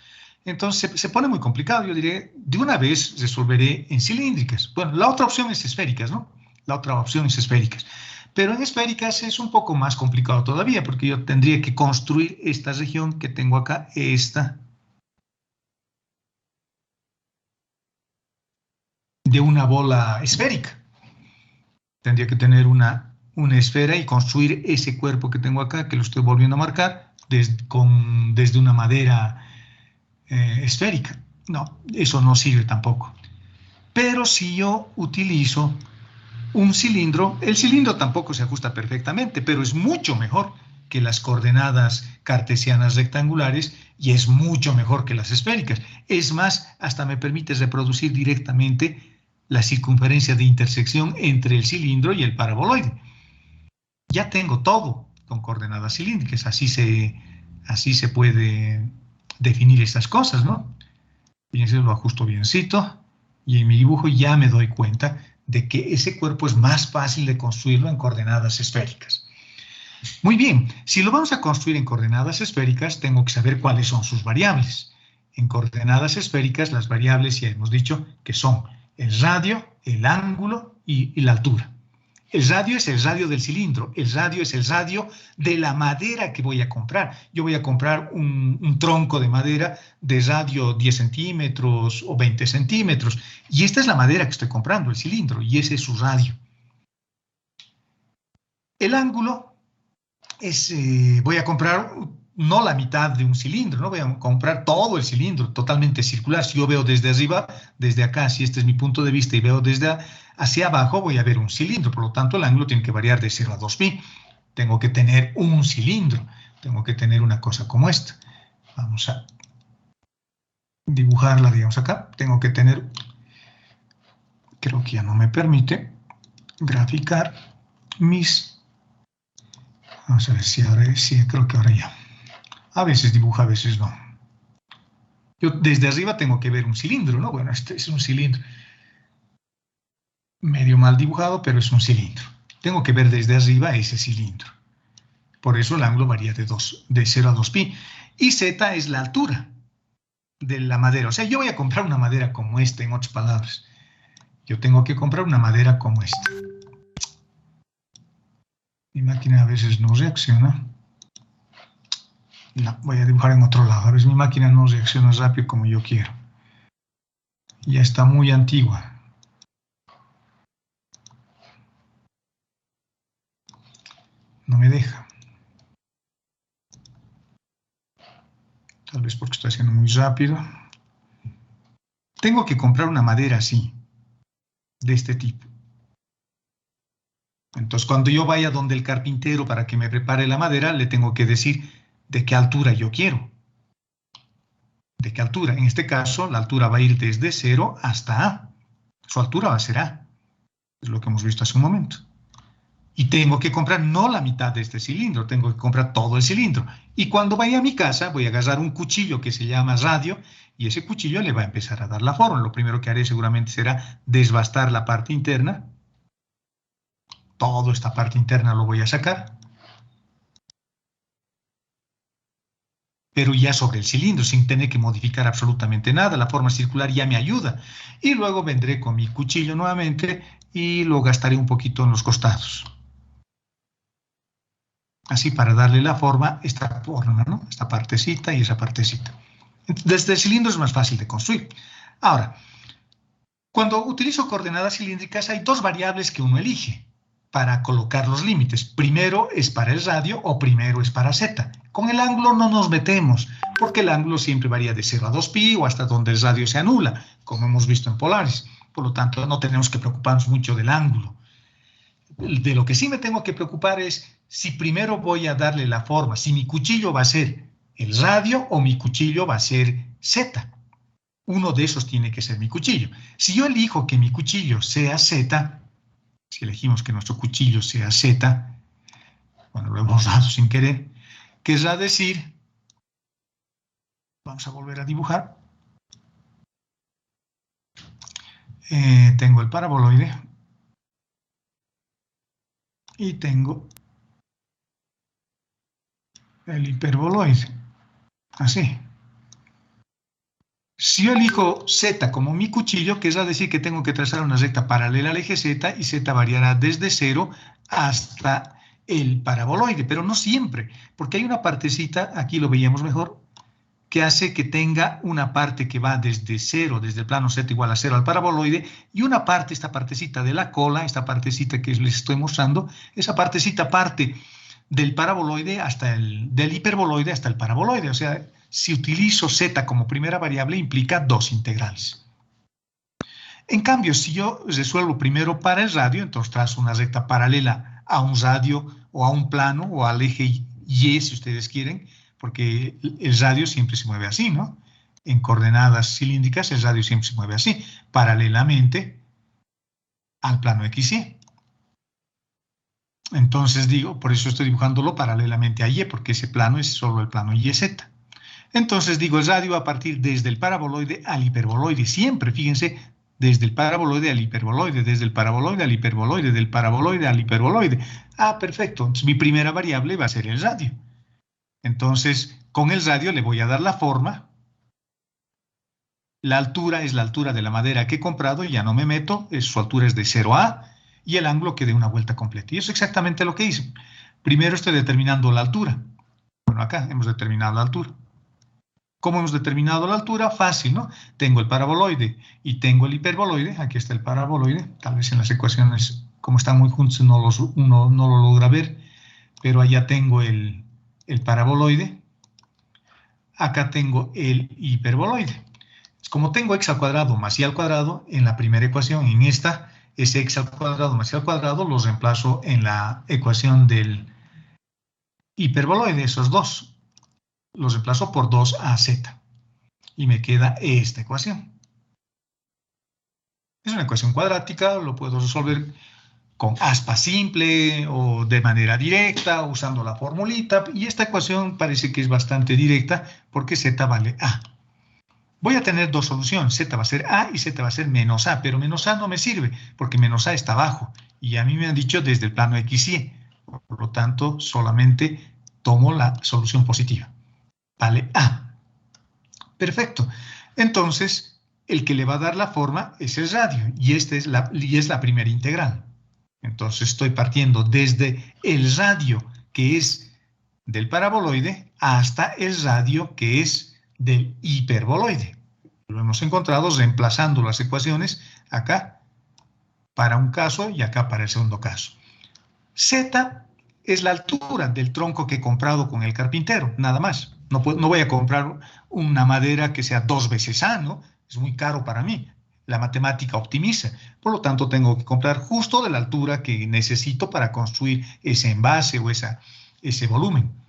Entonces, se pone muy complicado. Yo diré, de una vez resolveré en cilíndricas. Bueno, la otra opción es esféricas, ¿no? La otra opción es esféricas. Pero en esféricas es un poco más complicado todavía, porque yo tendría que construir esta región que tengo acá, esta, de una bola esférica. Tendría que tener una esfera y construir ese cuerpo que tengo acá, que lo estoy volviendo a marcar, desde una madera esférica. No, eso no sirve tampoco. Pero si yo utilizo un cilindro, el cilindro tampoco se ajusta perfectamente, pero es mucho mejor que las coordenadas cartesianas rectangulares, y es mucho mejor que las esféricas. Es más, hasta me permite reproducir directamente la circunferencia de intersección entre el cilindro y el paraboloide. Ya tengo todo con coordenadas cilíndricas, así se puede definir estas cosas, ¿no? Fíjense, lo ajusto biencito y en mi dibujo ya me doy cuenta de que ese cuerpo es más fácil de construirlo en coordenadas esféricas. Muy bien, si lo vamos a construir en coordenadas esféricas, tengo que saber cuáles son sus variables. En coordenadas esféricas, las variables ya hemos dicho que son el radio, el ángulo y la altura. El radio es el radio del cilindro, el radio es el radio de la madera que voy a comprar. Yo voy a comprar un tronco de madera de radio 10 centímetros o 20 centímetros. Y esta es la madera que estoy comprando, el cilindro, y ese es su radio. El ángulo es, voy a comprar no la mitad de un cilindro, no voy a comprar todo el cilindro, totalmente circular. Si yo veo desde arriba, desde acá, si este es mi punto de vista y veo desde hacia abajo, voy a ver un cilindro. Por lo tanto, el ángulo tiene que variar de 0 a 2pi. Tengo que tener un cilindro. Tengo que tener una cosa como esta. Vamos a dibujarla, digamos, acá. Tengo que tener, creo que ya no me permite, graficar mis... Vamos a ver si ahora sí, creo que ahora ya. A veces dibuja, a veces no. Yo desde arriba tengo que ver un cilindro, ¿no? Bueno, este es un cilindro. Medio mal dibujado, pero es un cilindro. Tengo que ver desde arriba ese cilindro. Por eso el ángulo varía de 0 a 2pi. Y z es la altura de la madera. O sea, yo voy a comprar una madera como esta, en otras palabras. Yo tengo que comprar una madera como esta. Mi máquina a veces no reacciona. No, voy a dibujar en otro lado. A veces mi máquina no reacciona rápido como yo quiero. Ya está muy antigua. No me deja. Tal vez porque estoy haciendo muy rápido. Tengo que comprar una madera así, de este tipo. Entonces, cuando yo vaya donde el carpintero para que me prepare la madera, le tengo que decir de qué altura yo quiero. ¿De qué altura? En este caso, la altura va a ir desde 0 hasta A. Su altura va a ser A. Es lo que hemos visto hace un momento. Y tengo que comprar no la mitad de este cilindro, tengo que comprar todo el cilindro. Y cuando vaya a mi casa, voy a agarrar un cuchillo que se llama radio, y ese cuchillo le va a empezar a dar la forma. Lo primero que haré seguramente será desbastar la parte interna. Toda esta parte interna lo voy a sacar. Pero ya sobre el cilindro, sin tener que modificar absolutamente nada. La forma circular ya me ayuda. Y luego vendré con mi cuchillo nuevamente y lo gastaré un poquito en los costados. Así para darle la forma, esta forma, ¿no? Esta partecita y esa partecita. Desde el cilindro es más fácil de construir. Ahora, cuando utilizo coordenadas cilíndricas hay dos variables que uno elige para colocar los límites. Primero es para el radio o primero es para z. Con el ángulo no nos metemos, porque el ángulo siempre varía de 0 a 2pi o hasta donde el radio se anula, como hemos visto en polares. Por lo tanto, no tenemos que preocuparnos mucho del ángulo. De lo que sí me tengo que preocupar es si primero voy a darle la forma, si mi cuchillo va a ser el radio o mi cuchillo va a ser z. Uno de esos tiene que ser mi cuchillo. Si yo elijo que mi cuchillo sea z, si elegimos que nuestro cuchillo sea z, bueno, lo hemos dado sin querer, querrá decir, vamos a volver a dibujar, tengo el paraboloide y tengo el hiperboloide, así. Si yo elijo z como mi cuchillo, querrá decir que tengo que trazar una recta paralela al eje z y z variará desde 0 hasta el paraboloide, pero no siempre, porque hay una partecita, aquí lo veíamos mejor, que hace que tenga una parte que va desde 0, desde el plano z igual a 0 al paraboloide, y una parte, esta partecita de la cola, esta partecita que les estoy mostrando, esa partecita parte del paraboloide hasta del hiperboloide hasta el paraboloide, o sea, si utilizo z como primera variable implica dos integrales. En cambio, si yo resuelvo primero para el radio, entonces trazo una recta paralela a un radio o a un plano o al eje Y, si ustedes quieren, porque el radio siempre se mueve así, ¿no? En coordenadas cilíndricas el radio siempre se mueve así, paralelamente al plano XY. Entonces digo, por eso estoy dibujándolo paralelamente a Y, porque ese plano es solo el plano YZ. Entonces digo, el radio va a partir desde el paraboloide al hiperboloide, siempre, fíjense, desde el paraboloide al hiperboloide, desde el paraboloide al hiperboloide, del paraboloide al hiperboloide. Ah, perfecto, entonces mi primera variable va a ser el radio. Entonces, con el radio le voy a dar la forma. La altura es la altura de la madera que he comprado, ya no me meto, su altura es de 0A, y el ángulo que dé una vuelta completa. Y eso es exactamente lo que hice. Primero estoy determinando la altura. Bueno, acá hemos determinado la altura. ¿Cómo hemos determinado la altura? Fácil, ¿no? Tengo el paraboloide y tengo el hiperboloide. Aquí está el paraboloide. Tal vez en las ecuaciones, como están muy juntos, uno no lo logra ver. Pero allá tengo el paraboloide. Acá tengo el hiperboloide. Como tengo x al cuadrado más y al cuadrado, en la primera ecuación, en esta, ese x al cuadrado más y al cuadrado los reemplazo en la ecuación del hiperboloide, esos dos. Los reemplazo por 2az. Y me queda esta ecuación. Es una ecuación cuadrática, lo puedo resolver con aspa simple o de manera directa, usando la formulita. Y esta ecuación parece que es bastante directa porque z vale a. Voy a tener dos soluciones, z va a ser a y z va a ser menos a, pero menos a no me sirve porque menos a está abajo y a mí me han dicho desde el plano XY, por lo tanto solamente tomo la solución positiva, vale a. Perfecto, entonces el que le va a dar la forma es el radio y esta es la primera integral. Entonces estoy partiendo desde el radio que es del paraboloide hasta el radio que es del hiperboloide. Lo hemos encontrado reemplazando las ecuaciones acá para un caso y acá para el segundo caso. Z es la altura del tronco que he comprado con el carpintero, nada más. No voy a comprar una madera que sea 2 veces A, ¿no? Es muy caro para mí. La matemática optimiza. Por lo tanto, tengo que comprar justo de la altura que necesito para construir ese envase o ese volumen.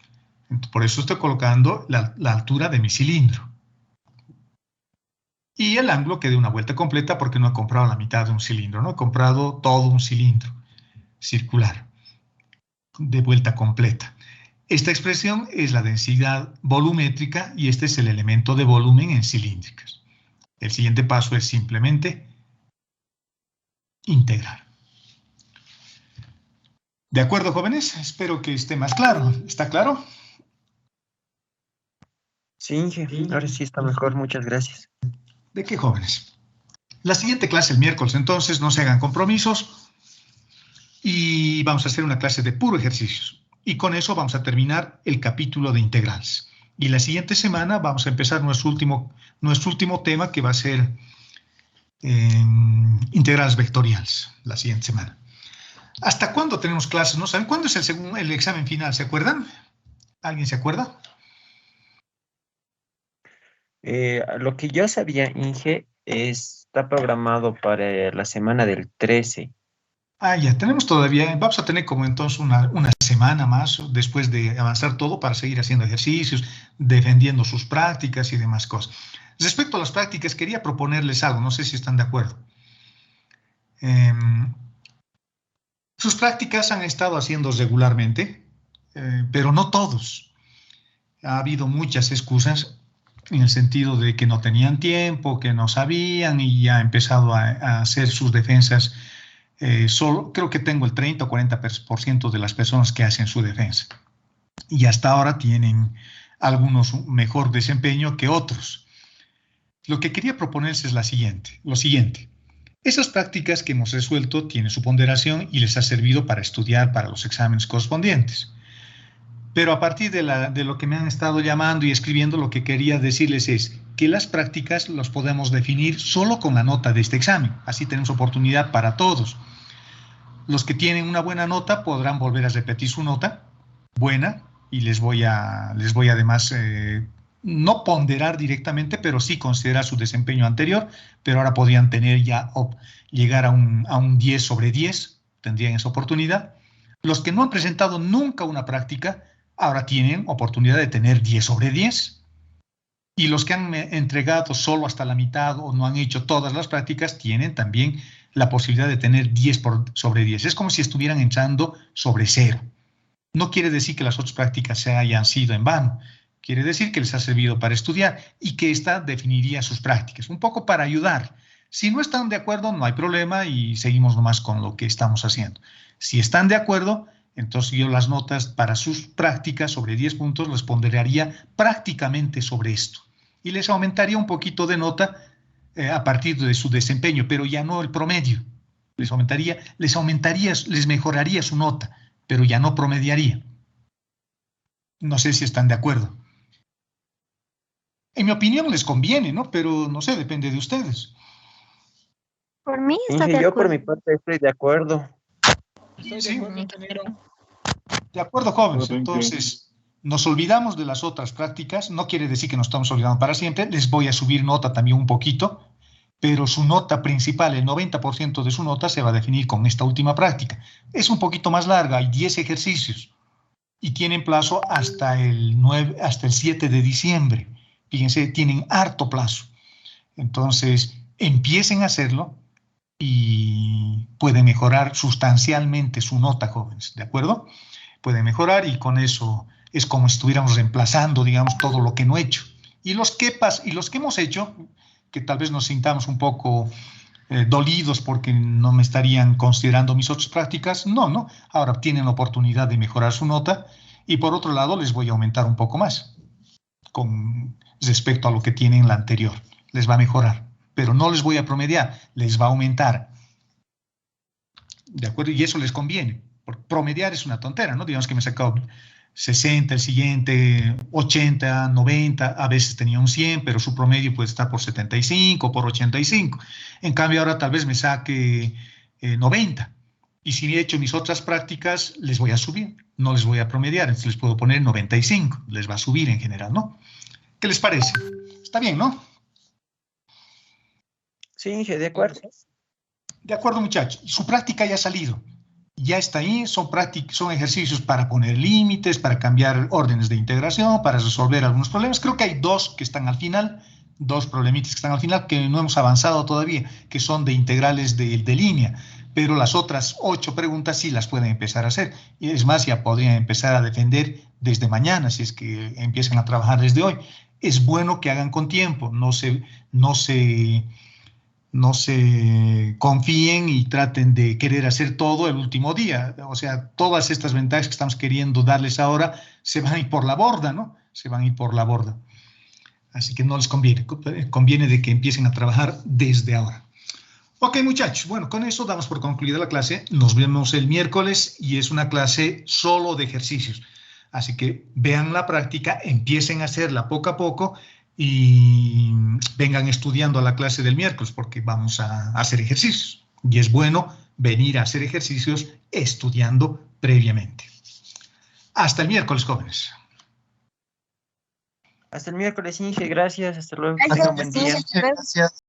Por eso estoy colocando la altura de mi cilindro. Y el ángulo que dé una vuelta completa porque no he comprado la mitad de un cilindro, no he comprado todo un cilindro circular de vuelta completa. Esta expresión es la densidad volumétrica y este es el elemento de volumen en cilíndricas. El siguiente paso es simplemente integrar. ¿De acuerdo, jóvenes? Espero que esté más claro. ¿Está claro? Sí, Inge, ahora sí está mejor, muchas gracias. ¿De qué, jóvenes? La siguiente clase el miércoles, entonces no se hagan compromisos y vamos a hacer una clase de puro ejercicios. Y con eso vamos a terminar el capítulo de integrales. Y la siguiente semana vamos a empezar nuestro último tema que va a ser integrales vectoriales, la siguiente semana. ¿Hasta cuándo tenemos clases? ¿No saben? ¿Cuándo es el examen final? ¿Se acuerdan? ¿Alguien se acuerda? Lo que yo sabía, Inge, está programado para la semana del 13. Ah, ya, tenemos todavía, vamos a tener como entonces una semana más después de avanzar todo para seguir haciendo ejercicios, defendiendo sus prácticas y demás cosas. Respecto a las prácticas, quería proponerles algo, no sé si están de acuerdo. Sus prácticas han estado haciendo regularmente, pero no todos. Ha habido muchas excusas en el sentido de que no tenían tiempo, que no sabían y ya han empezado a hacer sus defensas solo. Creo que tengo el 30 o 40% de las personas que hacen su defensa. Y hasta ahora tienen algunos mejor desempeño que otros. Lo que quería proponerles es lo siguiente. Esas prácticas que hemos resuelto tienen su ponderación y les ha servido para estudiar para los exámenes correspondientes. Pero a partir de lo que me han estado llamando y escribiendo, lo que quería decirles es que las prácticas las podemos definir solo con la nota de este examen. Así tenemos oportunidad para todos. Los que tienen una buena nota podrán volver a repetir su nota buena y les voy a además no ponderar directamente, pero sí considerar su desempeño anterior, pero ahora podrían tener ya llegar a un 10 sobre 10, tendrían esa oportunidad. Los que no han presentado nunca una práctica ahora tienen oportunidad de tener 10 sobre 10. Y los que han entregado solo hasta la mitad o no han hecho todas las prácticas tienen también la posibilidad de tener 10 sobre 10. Es como si estuvieran entrando sobre 0. No quiere decir que las otras prácticas se hayan sido en vano. Quiere decir que les ha servido para estudiar y que esta definiría sus prácticas, un poco para ayudar. Si no están de acuerdo, no hay problema y seguimos nomás con lo que estamos haciendo. Si están de acuerdo, entonces yo las notas para sus prácticas sobre 10 puntos les ponderaría prácticamente sobre esto. Y les aumentaría un poquito de nota a partir de su desempeño, pero ya no el promedio. Les mejoraría su nota, pero ya no promediaría. No sé si están de acuerdo. En mi opinión les conviene, ¿no? Pero no sé, depende de ustedes. Por mí está de Yo acuerdo. por mi parte estoy de acuerdo. Sí, de acuerdo, jóvenes. Entonces, nos olvidamos de las otras prácticas. No quiere decir que nos estamos olvidando para siempre. Les voy a subir nota también un poquito, pero su nota principal, el 90% de su nota se va a definir con esta última práctica. Es un poquito más larga, hay 10 ejercicios y tienen plazo hasta el 7 de diciembre. Fíjense, tienen harto plazo. Entonces, empiecen a hacerlo y pueden mejorar sustancialmente su nota, jóvenes, ¿de acuerdo? Pueden mejorar y con eso es como si estuviéramos reemplazando, digamos, todo lo que no he hecho. Y los que hemos hecho, que tal vez nos sintamos un poco dolidos porque no me estarían considerando mis otras prácticas, no. Ahora tienen la oportunidad de mejorar su nota y por otro lado les voy a aumentar un poco más con respecto a lo que tienen la anterior. Les va a mejorar, pero no les voy a promediar, les va a aumentar. ¿De acuerdo? Y eso les conviene. Porque promediar es una tontera, ¿no? Digamos que me he sacado 60, el siguiente 80, 90, a veces tenía un 100, pero su promedio puede estar por 75, por 85. En cambio, ahora tal vez me saque 90. Y si he hecho mis otras prácticas, les voy a subir, no les voy a promediar, entonces les puedo poner 95, les va a subir en general, ¿no? ¿Qué les parece? Está bien, ¿no? Sí, de acuerdo. De acuerdo, muchachos. Su práctica ya ha salido. Ya está ahí, son ejercicios para poner límites, para cambiar órdenes de integración, para resolver algunos problemas. Creo que hay dos que están al final, dos problemitas que están al final que no hemos avanzado todavía, que son de integrales de línea, pero las otras 8 preguntas sí las pueden empezar a hacer. Y es más, ya podrían empezar a defender desde mañana, si es que empiezan a trabajar desde hoy. Es bueno que hagan con tiempo, no se confíen y traten de querer hacer todo el último día. O sea, todas estas ventajas que estamos queriendo darles ahora se van a ir por la borda, ¿no? Se van a ir por la borda. Así que no les conviene. Conviene de que empiecen a trabajar desde ahora. Ok, muchachos. Bueno, con eso damos por concluida la clase. Nos vemos el miércoles y es una clase solo de ejercicios. Así que vean la práctica, empiecen a hacerla poco a poco y vengan estudiando a la clase del miércoles porque vamos a hacer ejercicios. Y es bueno venir a hacer ejercicios estudiando previamente. Hasta el miércoles, jóvenes. Hasta el miércoles, Inge, gracias. Hasta luego. Gracias, Buen día. Inge. Gracias.